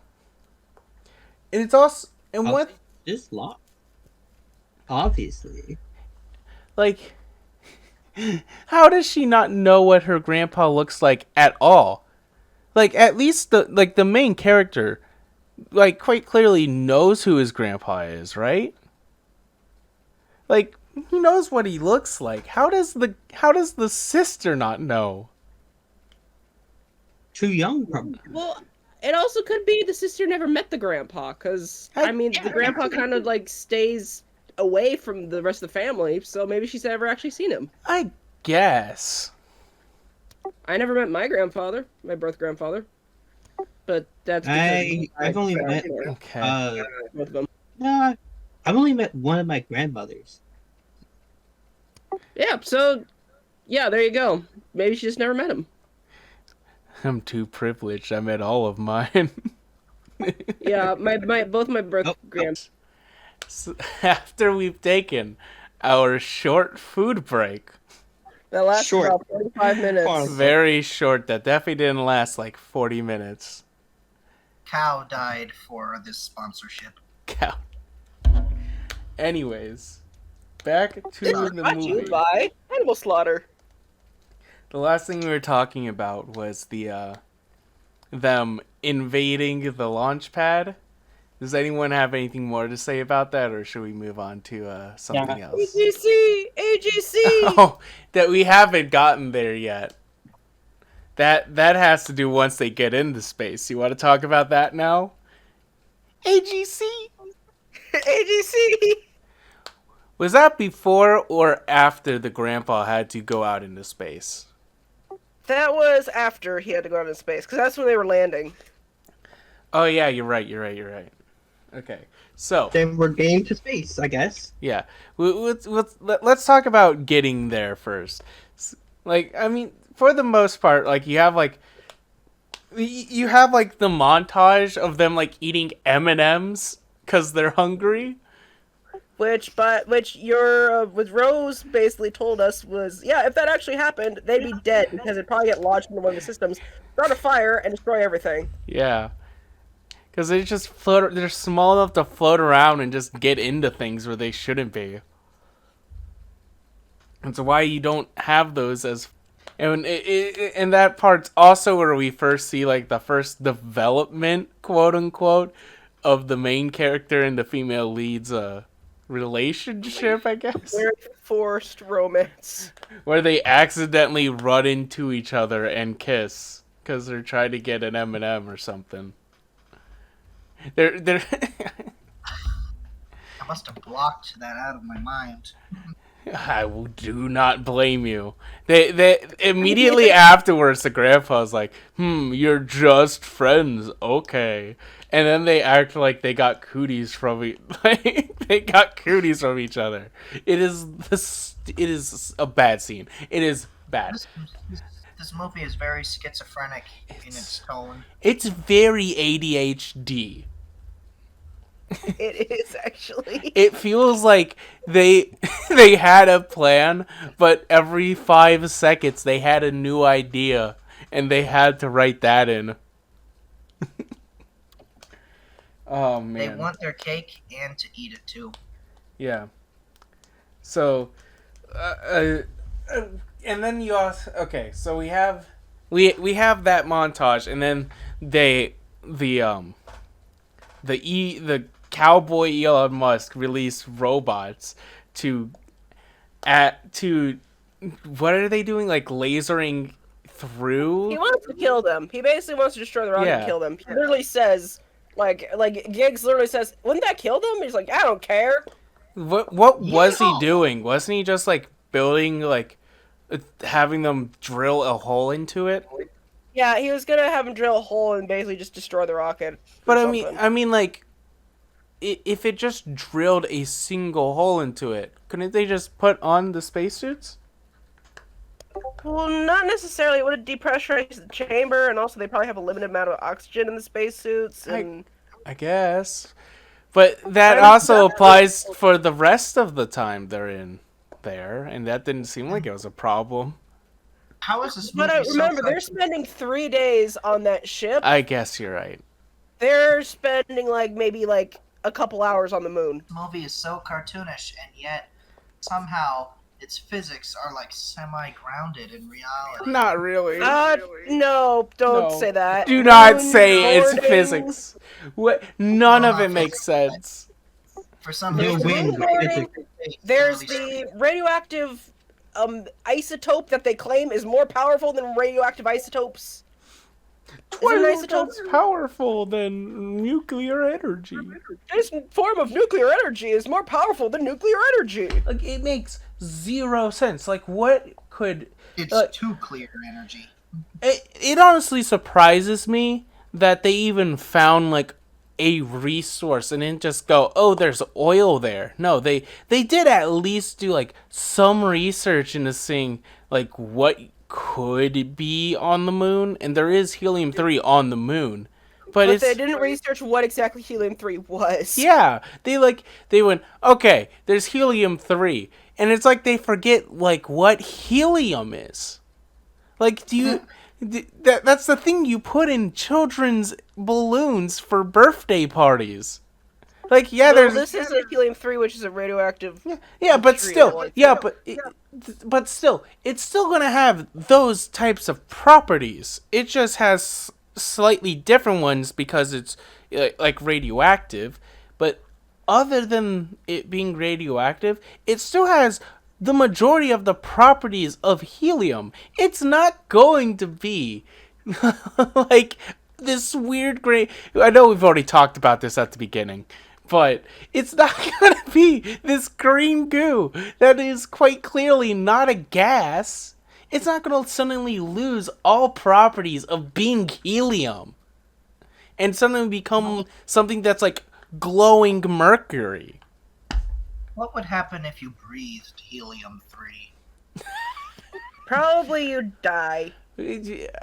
And it's also what This lot. Obviously. like how does she not know what her grandpa looks like at all? Like at least the main character like quite clearly knows who his grandpa is, right? Like he knows what he looks like. How does the sister not know? Too young, probably. Well, it also could be the sister never met the grandpa, because, I mean, the grandpa kind of, like, stays away from the rest of the family, so maybe she's never actually seen him. I guess. I never met my grandfather, my birth grandfather. But that's because I've only met Okay. both of them. no, I've only met one of my grandmothers. Yeah, so, yeah, there you go. Maybe she just never met him. I'm too privileged. I met all of mine. Yeah, both my birth grands. So, after we've taken our short food break, That lasted Short. about 45 minutes. Pause. very short, that definitely didn't last like 40 minutes. Cow died for this sponsorship. Cow. Anyways, back to the Brought to you movie. by Animal Slaughter. The last thing we were talking about was the them invading the launch pad. Does anyone have anything more to say about that, or should we move on to something else? AGC! Oh, that we haven't gotten there yet. That has to do once they get into space. You want to talk about that now? AGC. AGC! Was that before or after the grandpa had to go out into space? That was after he had to go out into space, because that's when they were landing. Oh yeah, you're right. Okay, so Then we're getting to space, I guess. yeah, let's talk about getting there first. Like, I mean, for the most part, like you have like the montage of them like eating M&Ms because they're hungry. Which Rose basically told us was, yeah, if that actually happened, they'd be dead, because it'd probably get lodged into one of the systems, start a fire, and destroy everything. Yeah. Because they just float. They're small enough to float around and just get into things where they shouldn't be. And so why you don't have those as, and that part's also where we first see like the first development, quote unquote, of the main character and the female lead's relationship, I guess. Very forced romance. Where they accidentally run into each other and kiss because they're trying to get an M&M or something. They're I must have blocked that out of my mind. I do not blame you. They immediately afterwards, the grandpa's like, you're just friends, okay. And then they act like they got cooties from each other. It is a bad scene. It is bad. This movie is very schizophrenic in its tone. It's very ADHD. It is actually. It feels like they they had a plan, but every 5 seconds they had a new idea, and they had to write that in. Oh They man, want their cake and to eat it too. yeah. So, uh, uh, uh, and then you also So we have that montage, and then the the cowboy Elon Musk released robots to to what are they doing? Like lasering He through? wants to kill them. He basically wants to destroy the rocket and Yeah. kill them. He literally says, like Giggs literally says, "Wouldn't that kill them?" He's like, "I don't care." What was he Yeehaw! doing? Wasn't he just like building having them drill a hole into it? Yeah, he was gonna have him drill a hole and basically just destroy the rocket. But Or I mean, something. like if it just drilled a single hole into it, couldn't they just put on the spacesuits? Well, not necessarily. It would have depressurized the chamber, and also they probably have a limited amount of oxygen in the spacesuits. And I guess. But that I'm also applies for the rest of the time they're in there, and that didn't seem like it was a problem. How is this but movie so remember, they're cartoon? spending 3 days on that ship. I guess you're right. They're spending maybe a couple hours on the moon. This movie is so cartoonish, and yet somehow its physics are like semi-grounded in reality. Not really. No, don't No. say that. Do not Moon say it's boarding- physics. What? None Well, of not it makes physics, sense. For some No reason, wind, but physics. There's the radioactive isotope that they claim is more powerful than radioactive isotopes. Is it an isotope? That's powerful than nuclear energy. This form of nuclear energy is more powerful than nuclear energy. Like it makes zero sense. Like what could It's too clear energy. it honestly surprises me that they even found like a resource and didn't just go, oh, there's oil there. No, they did at least do like some research into seeing like what could be on the moon, and there is helium-3 on the moon. But But it's they didn't research what exactly helium-3 was. yeah, they went, okay, there's helium-3, and it's like they forget like what helium is. Like, do you that's the thing you put in children's balloons for birthday parties. Like, yeah, Well, there's this is a helium-3, which is a radioactive. yeah, but material, still, like- yeah, but still, it's still gonna have those types of properties. It just has slightly different ones because it's like radioactive. But other than it being radioactive, it still has the majority of the properties of helium. It's not going to be like this weird gray. I know we've already talked about this at the beginning, but it's not gonna be this green goo that is quite clearly not a gas. It's not gonna suddenly lose all properties of being helium and suddenly become something that's like glowing mercury. What would happen if you breathed helium-3? Probably you'd die.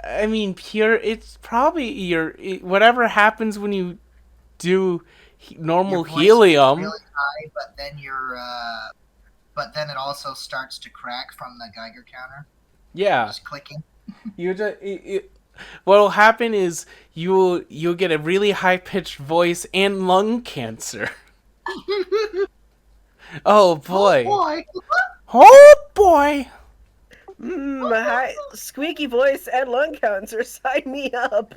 I mean, pure. It's probably whatever happens when you do normal Your voice helium. is really high, but then it also starts to crack from the Geiger counter, Yeah, just clicking. you just. What'll happen is you'll get a really high pitched voice and lung cancer. Oh boy! boy! Oh boy! Hi, squeaky voice and lung cancer. Sign me up.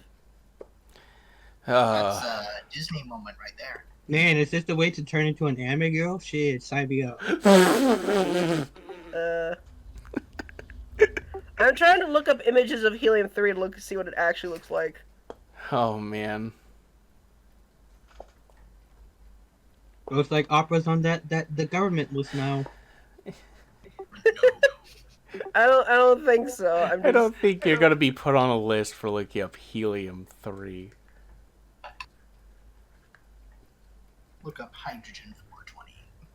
That's a Disney moment right there. Man, is this the way to turn into an anime girl? Shit, sign me up. I'm trying to look up images of helium-3 to see what it actually looks like. Oh man. Looks like opera's on that the government list now. I don't think so. I don't think you're gonna be put on a list for looking up helium-3. Look up hydrogen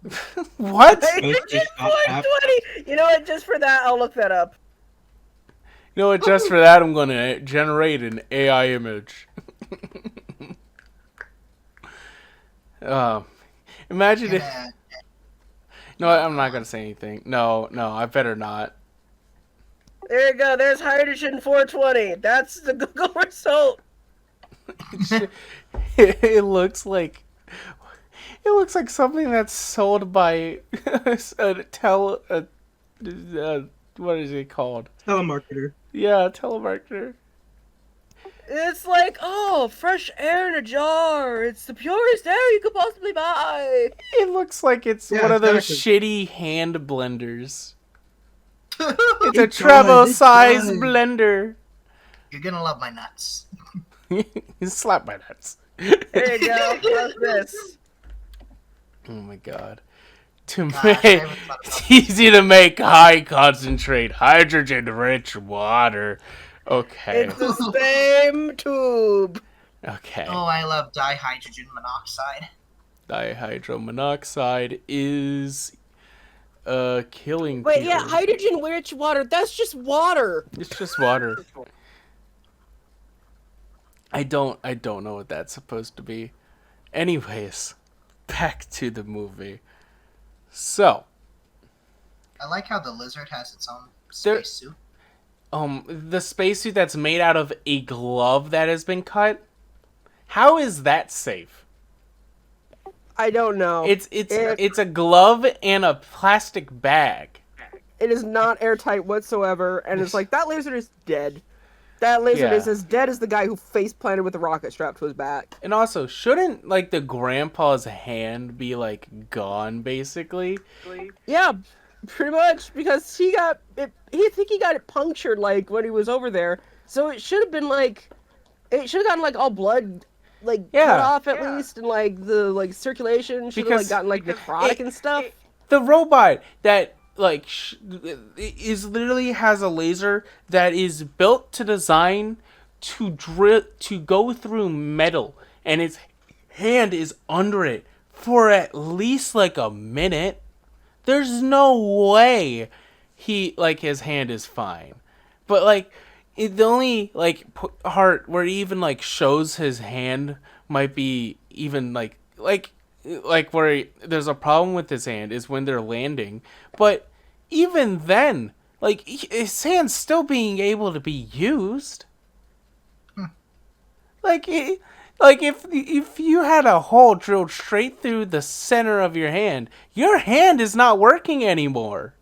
420. What? Hydrogen 420. You know what? Just for that, I'll look that up. You know what? Just for that, I'm gonna generate an AI image. Um, imagine it. Gonna, No, I'm not gonna say anything. No, I better not. There you go. There's hydrogen 420. That's the Google result. It looks like something that's sold by what is it called? Telemarketer. Yeah, telemarketer. It's like, oh, fresh air in a jar. It's the purest air you could possibly buy. It looks like it's Yeah, one of those exactly. shitty hand blenders. It's It a does, travel it size does. blender. You're gonna love my nuts. Slap my nuts. There you go. How's this? Oh my god. To Gosh, I make haven't thought about it's easy to make high concentrate hydrogen rich water. Okay. It's the same tube. Okay. Oh, I love dihydrogen monoxide. Dihydromonoxide is killing Wait, people. yeah, hydrogen rich water. That's just water. It's just water. I don't know what that's supposed to be. Anyways, back to the movie. So, I like how the lizard has its own There- spacesuit. the spacesuit that's made out of a glove that has been cut. How is that safe? I don't know. It's a glove and a plastic bag. It is not airtight whatsoever, and it's like that lizard is dead. That lizard Yeah. is as dead as the guy who face planted with a rocket strapped to his back. And also, shouldn't like the grandpa's hand be like gone basically? Yeah, pretty much because he got it. He think he got it punctured like when he was over there. So it should have been like, it should have gotten like all blood, like cut Yeah. off at least, and like the like circulation should have like Because gotten like necrotic and stuff. The robot that like is literally has a laser that is built to design to go through metal, and its hand is under it for at least like a minute. There's no way his hand is fine. But like the only like part where he even like shows his hand might be even like where there's a problem with his hand is when they're landing. But even then, like his hand's still being able to be used. Like if you had a hole drilled straight through the center of your hand is not working anymore.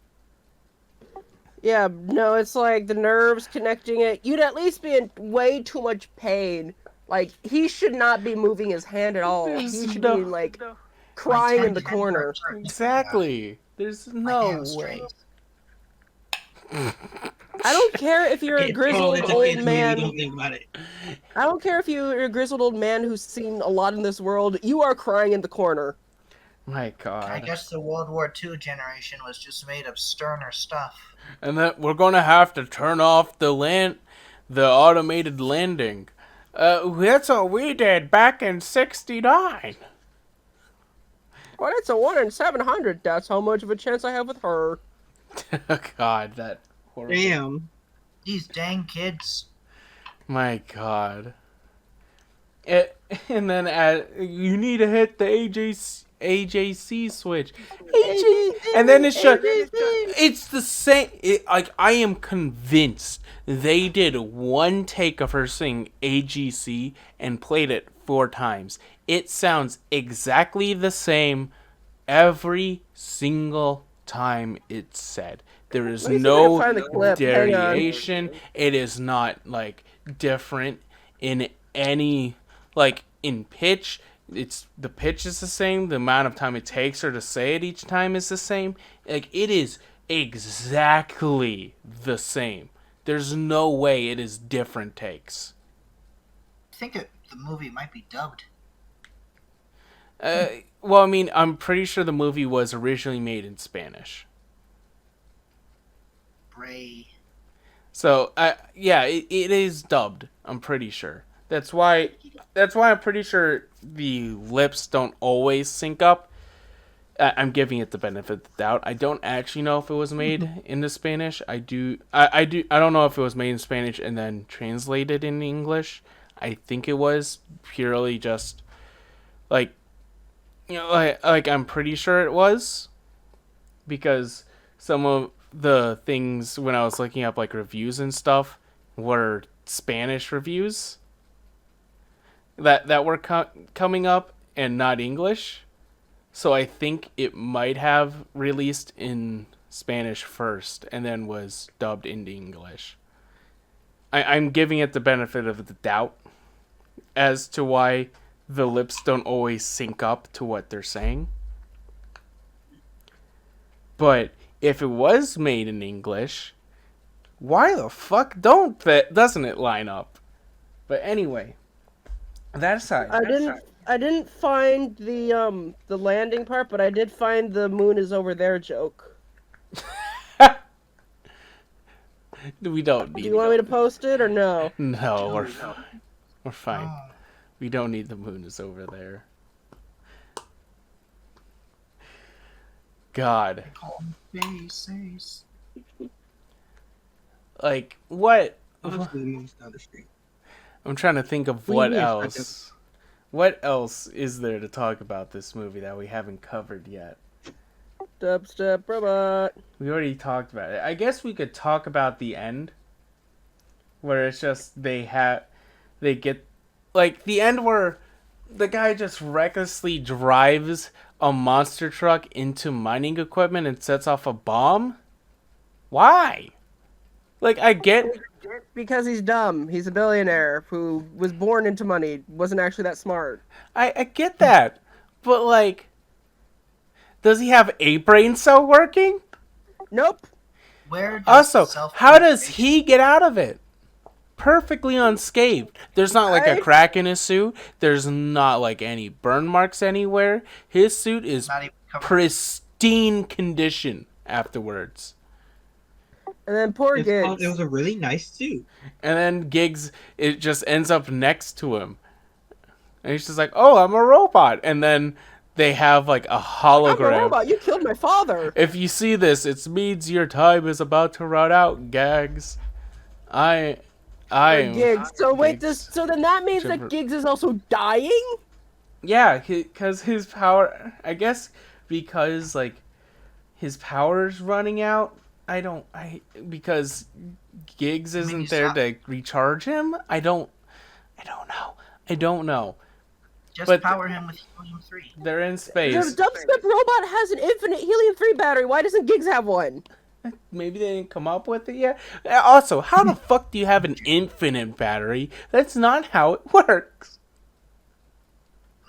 Yeah, no, it's like the nerves connecting it. You'd at least be in way too much pain. Like he should not be moving his hand at all. He There's should no- be like crying in the corner. Exactly. There's My no way. hamstrings. I don't care if you're a It grizzled totally old defeats me when you man. don't think about it. I don't care if you're a grizzled old man who's seen a lot in this world. You are crying in the corner. My I God. guess the World War II generation was just made of sterner stuff. And that we're gonna have to turn off the automated landing. That's what we did back in '69. Well, it's a 1 in 700. That's how much of a chance I have with her. God, that horrible. Damn. These dang kids. My God. And then you need to hit the AJC switch. And then it's the same. Like I am convinced they did one take of her singing AGC and played it 4 times. It sounds exactly the same every single time it's said. There is Let me see if I can no find the clip. Hang on. variation. It is not like different in any like in pitch. It's the pitch is the same. The amount of time it takes her to say it each time is the same. Like it is exactly the same. There's no way it is different takes. I think the movie might be dubbed. Well, I mean, I'm pretty sure the movie was originally made in Spanish. Bray. So, yeah, it is dubbed. I'm pretty sure. That's why I'm pretty sure the lips don't always sync up. I'm giving it the benefit of the doubt. I don't actually know if it was made into Spanish. I don't know if it was made in Spanish and then translated in English. I think it was purely just like like I'm pretty sure it was, because some of the things when I was looking up like reviews and stuff were Spanish reviews that were coming up and not English. So I think it might have released in Spanish first and then was dubbed into English. I'm giving it the benefit of the doubt as to why the lips don't always sync up to what they're saying. But if it was made in English, why the fuck doesn't it line up? But anyway, that aside, I didn't find the landing part, but I did find the moon is over there joke. we don't need. Do you want me to post it or no? No, we're fine. Oh, We don't need the moon is over there. God, call me faces. like what? Honestly, the moon's down the street. I'm trying to think of What what do you mean, else. What else is there to talk about this movie that we haven't covered yet? Dubstep robot. We already talked about it. I guess we could talk about the end, where it's just they get, like the end where the guy just recklessly drives a monster truck into mining equipment and sets off a bomb. Why? Like I get, Because he's dumb. He's a billionaire who was born into money. Wasn't actually that smart. I get that, but like, does he have a brain cell working? Nope. Where does Also, self- how does he get out of it? Perfectly unscathed. There's not like a crack in his suit. There's not like any burn marks anywhere. His suit is not even covered? pristine condition afterwards. And then poor It Giggs. was a really nice suit. And then Giggs, it just ends up next to him. And he's just like, oh, I'm a robot. And then they have like a I'm a hologram. robot. You killed my father. If you see this, it means your time is about to run out, Gags. I am... Giggs. So wait, Giggs. so then that means Jumper. that Giggs is also dying? Yeah, because his power... I guess because, like, his power's running out. Because Giggs isn't he's there not- to recharge him? I don't know. Just but- power him with helium-3. They're in The space. dubstep robot has an infinite helium-3 battery. Why doesn't Giggs have one? Maybe they didn't come up with it yet. Also, how the fuck do you have an infinite battery? That's not how it works.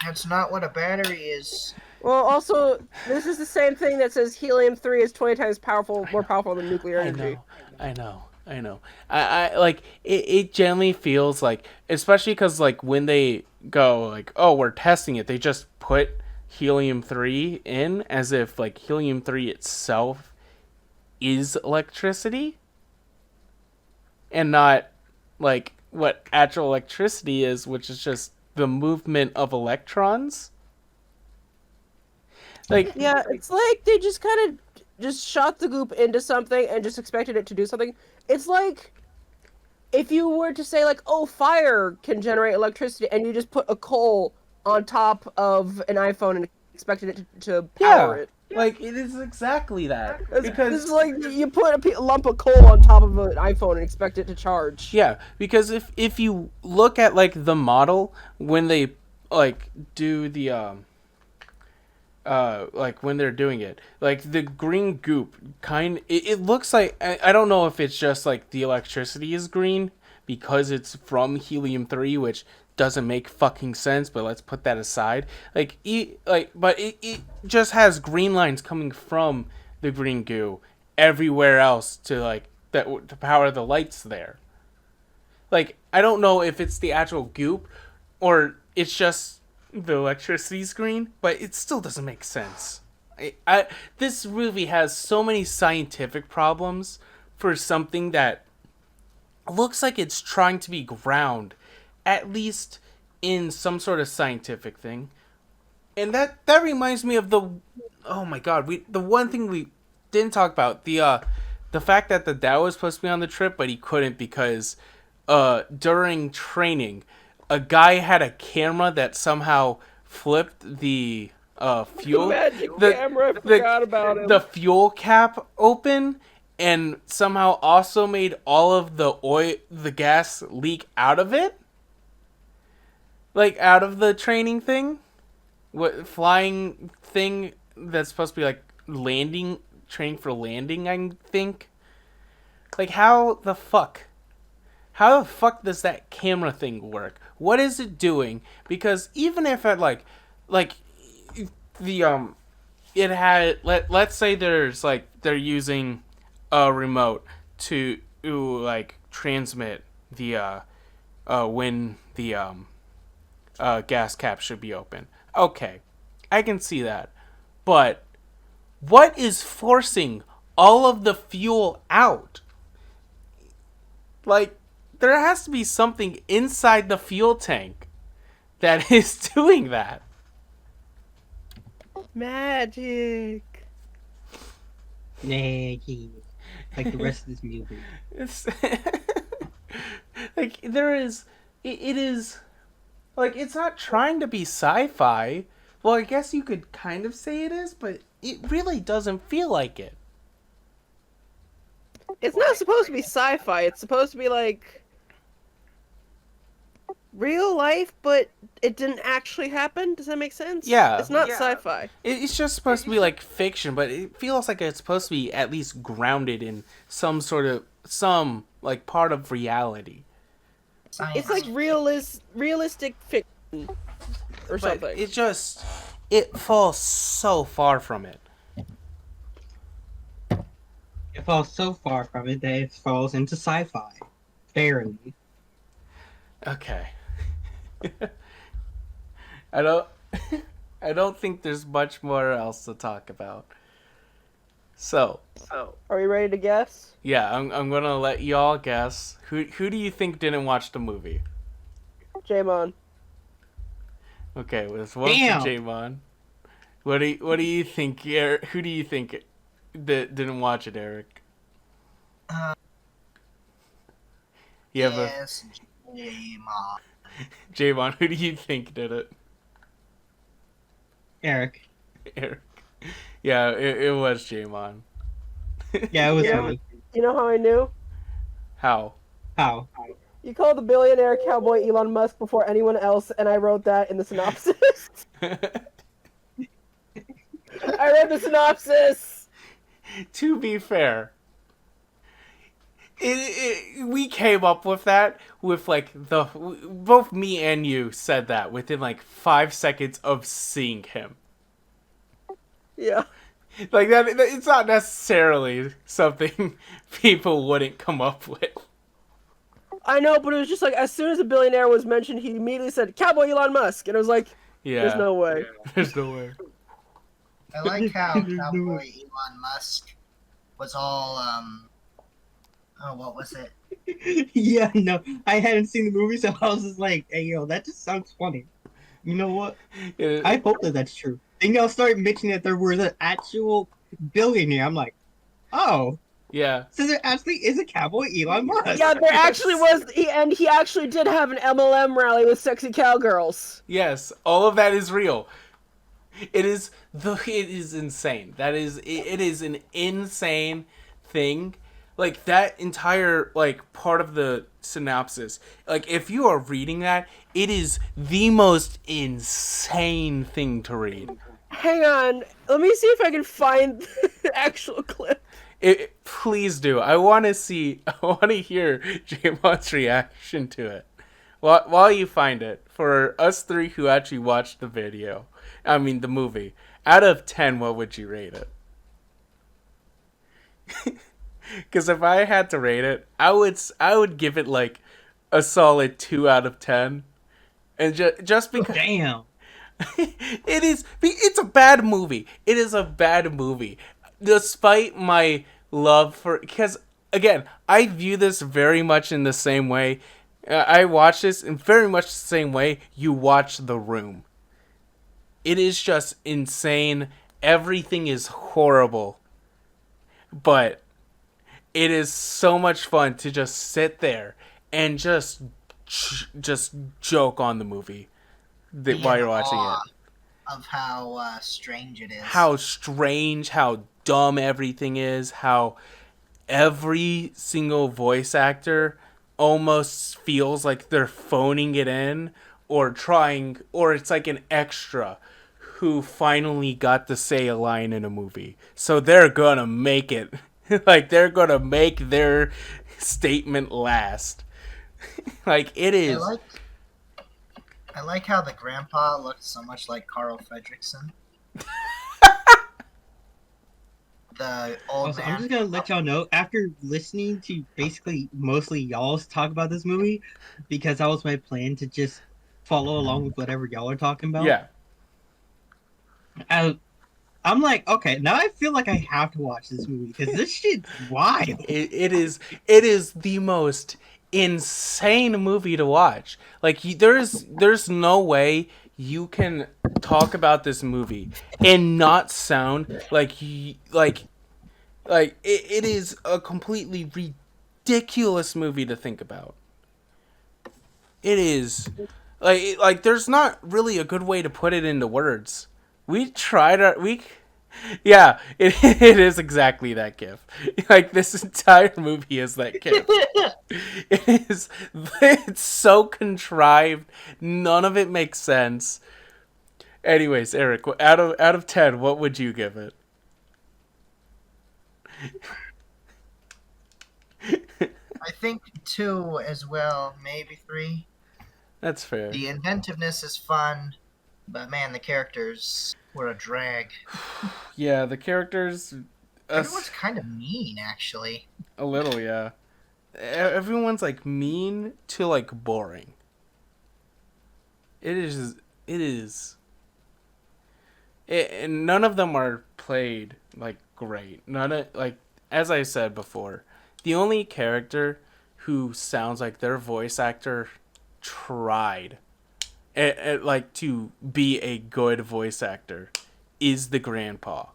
That's not what a battery is. Well, also, this is the same thing that says helium-3 is 20 times more powerful than nuclear energy. I know. I like it generally feels like, especially because like when they go like, oh, we're testing it, they just put helium-3 in as if like helium-3 itself is electricity and not like what actual electricity is, which is just the movement of electrons. Like, Yeah, it's like they just kind of just shot the goop into something and just expected it to do something. It's like if you were to say like, oh, fire can generate electricity, and you just put a coal on top of an iPhone and expected it to power it. like it is exactly that. It's Because like you put a lump of coal on top of an iPhone and expect it to charge. yeah, because if you look at like the model when they like do the like when they're doing it, like the green goop it looks like, I don't know if it's just like the electricity is green because it's from helium-3, which doesn't make fucking sense, but let's put that aside. But it just has green lines coming from the green goo everywhere else to like that to power the lights there. Like, I don't know if it's the actual goop or it's just the electricity's green, but it still doesn't make sense. This movie has so many scientific problems for something that looks like it's trying to be ground, at least in some sort of scientific thing. And that reminds me of oh my god, the one thing we didn't talk about, the fact that the dad was supposed to be on the trip, but he couldn't because during training, a guy had a camera that somehow flipped the fuel Magic the camera, I forgot about him. the fuel cap open and somehow also made all of the gas leak out of it, like out of the training thing, what flying thing that's supposed to be like landing, training for landing, I think. Like how the fuck does that camera thing work? What is it doing? Because even if it like the it had let's say there's like they're using a remote to like transmit the when the gas cap should be open. Okay, I can see that, but what is forcing all of the fuel out? Like, there has to be something inside the fuel tank that is doing that. Magic. Naggy. Like the rest of this movie. It's like there is it is like it's not trying to be sci-fi. Well, I guess you could kind of say it is, but it really doesn't feel like it. It's not supposed to be sci-fi. It's supposed to be like real life, but it didn't actually happen. Does that make sense? Yeah. It's not sci-fi. It's just supposed to be like fiction, but it feels like it's supposed to be at least grounded in some like part of reality. Science. It's like realistic fiction or But something. it falls so far from it. It falls so far from it that it falls into sci-fi. Barely. Okay. I don't I don't think there's much more else to talk about. So, Are we ready to guess? yeah, I'm gonna let y'all guess. Who do you think didn't watch the movie? Jamon. Okay, well, it's one for Damn. Jamon. What do you think? Who do you think that didn't watch it, Eric? You have Yes, J-Mon. Javon, who do you think did it? Eric. Eric. Yeah, it was Jamon. Yeah, it was Yeah. me. You know how I knew? How? How? You called the billionaire cowboy Elon Musk before anyone else, and I wrote that in the synopsis. I read the synopsis! To be fair, we came up with that with like both me and you said that within like 5 seconds of seeing him. Yeah. Like that, it's not necessarily something people wouldn't come up with. I know, but it was just like, as soon as a billionaire was mentioned, he immediately said, Cowboy Elon Musk! And it was like, Yeah, there's no way. There's no way. I like how Cowboy Elon Musk was all, oh, what was it? Yeah, no. I hadn't seen the movie, so I was just like, hey, yo, that just sounds funny. You know what? I hope that that's true. Then y'all start mentioning that there was an actual billionaire. I'm like, oh, Yeah. so there actually is a cowboy Elon Musk. Yeah, there actually was, and he actually did have an MLM rally with sexy cowgirls. Yes, all of that is real. It is insane. It is an insane thing. Like that entire like part of the synopsis. Like if you are reading that, it is the most insane thing to read. Hang on, let me see if I can find the actual clip. Please do. I want to hear Jamon's reaction to it. While you find it, for us three who actually watched the movie, out of 10, what would you rate it? Because if I had to rate it, I would give it like a solid 2 out of 10, and just because Damn. it's a bad movie. It is a bad movie, despite my love for, because again, I view this very much in the same way. I watch this in very much the same way you watch The Room. It is just insane. Everything is horrible. But it is so much fun to just sit there and just joke on the movie while you're watching it. of how strange it is. How strange, how dumb everything is, how every single voice actor almost feels like they're phoning it in or trying, or it's like an extra who finally got to say a line in a movie. So they're gonna make it. Like, they're gonna make their statement last. Like, it is. I like how the grandpa looked so much like Carl Fredricksen. The old Also, man. I'm just gonna let y'all know, after listening to basically mostly y'all's talk about this movie, because that was my plan to just follow along with whatever y'all are talking about. Yeah. I'm like, okay, now I feel like I have to watch this movie because this shit's wild. It is the most insane movie to watch. Like, there's no way you can talk about this movie and not sound like it is a completely ridiculous movie to think about. It is like there's not really a good way to put it into words. We tried our we Yeah, it is exactly that gif. Like, this entire movie is that gif. It's so contrived. None of it makes sense. Anyways, Eric, out of 10, what would you give it? I think 2 as well, maybe 3. That's fair. The inventiveness is fun, but man, the characters were a drag. Yeah, the characters Everyone's kind of mean, actually. a little, yeah. Everyone's like mean to like boring. It is and none of them are played like great. None of, like, as I said before, the only character who sounds like their voice actor tried like to be a good voice actor is the grandpa.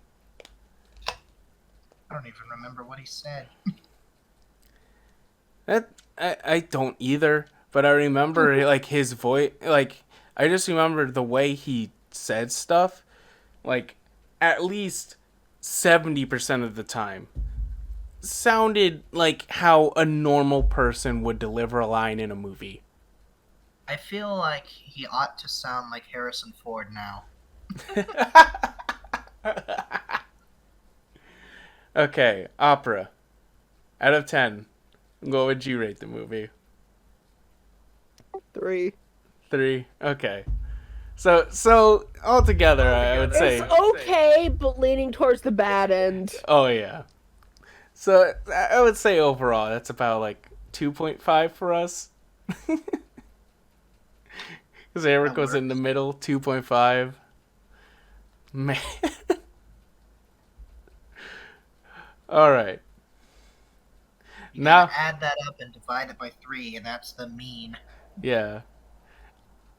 I don't even remember what he said. That I don't either, but I remember like his voice, like I just remember the way he said stuff, like at least 70% of the time sounded like how a normal person would deliver a line in a movie. I feel like he ought to sound like Harrison Ford now. Okay, opera. Out of 10, what would you rate the movie? 3. 3. Okay. So altogether, I would say. It's okay, but leaning towards the bad end. Oh yeah. So I would say overall, that's about like 2.5 for us. Because Eric was in the middle, 2.5. Man. All right. You Now, add that up and divide it by 3, and that's the mean. yeah.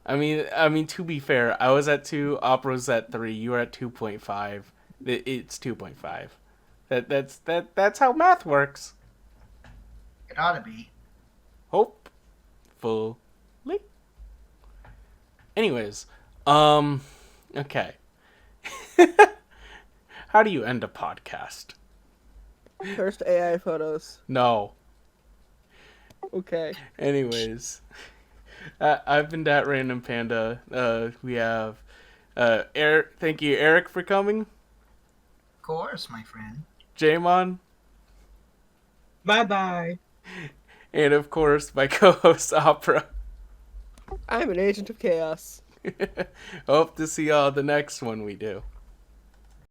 I mean, to be fair, I was at 2, Opera's at 3, you were at 2.5. It's 2.5. That's how math works. It ought to be. Hopefully. Anyways, okay. How do you end a podcast? First AI photos. No. Okay. Anyways, I've been that random panda. We have Eric. Thank you, Eric, for coming. Of course, my friend. Jamon, Bye-bye. and of course my co-host Opera. I'm an agent of chaos. Hope to see y'all the next one we do.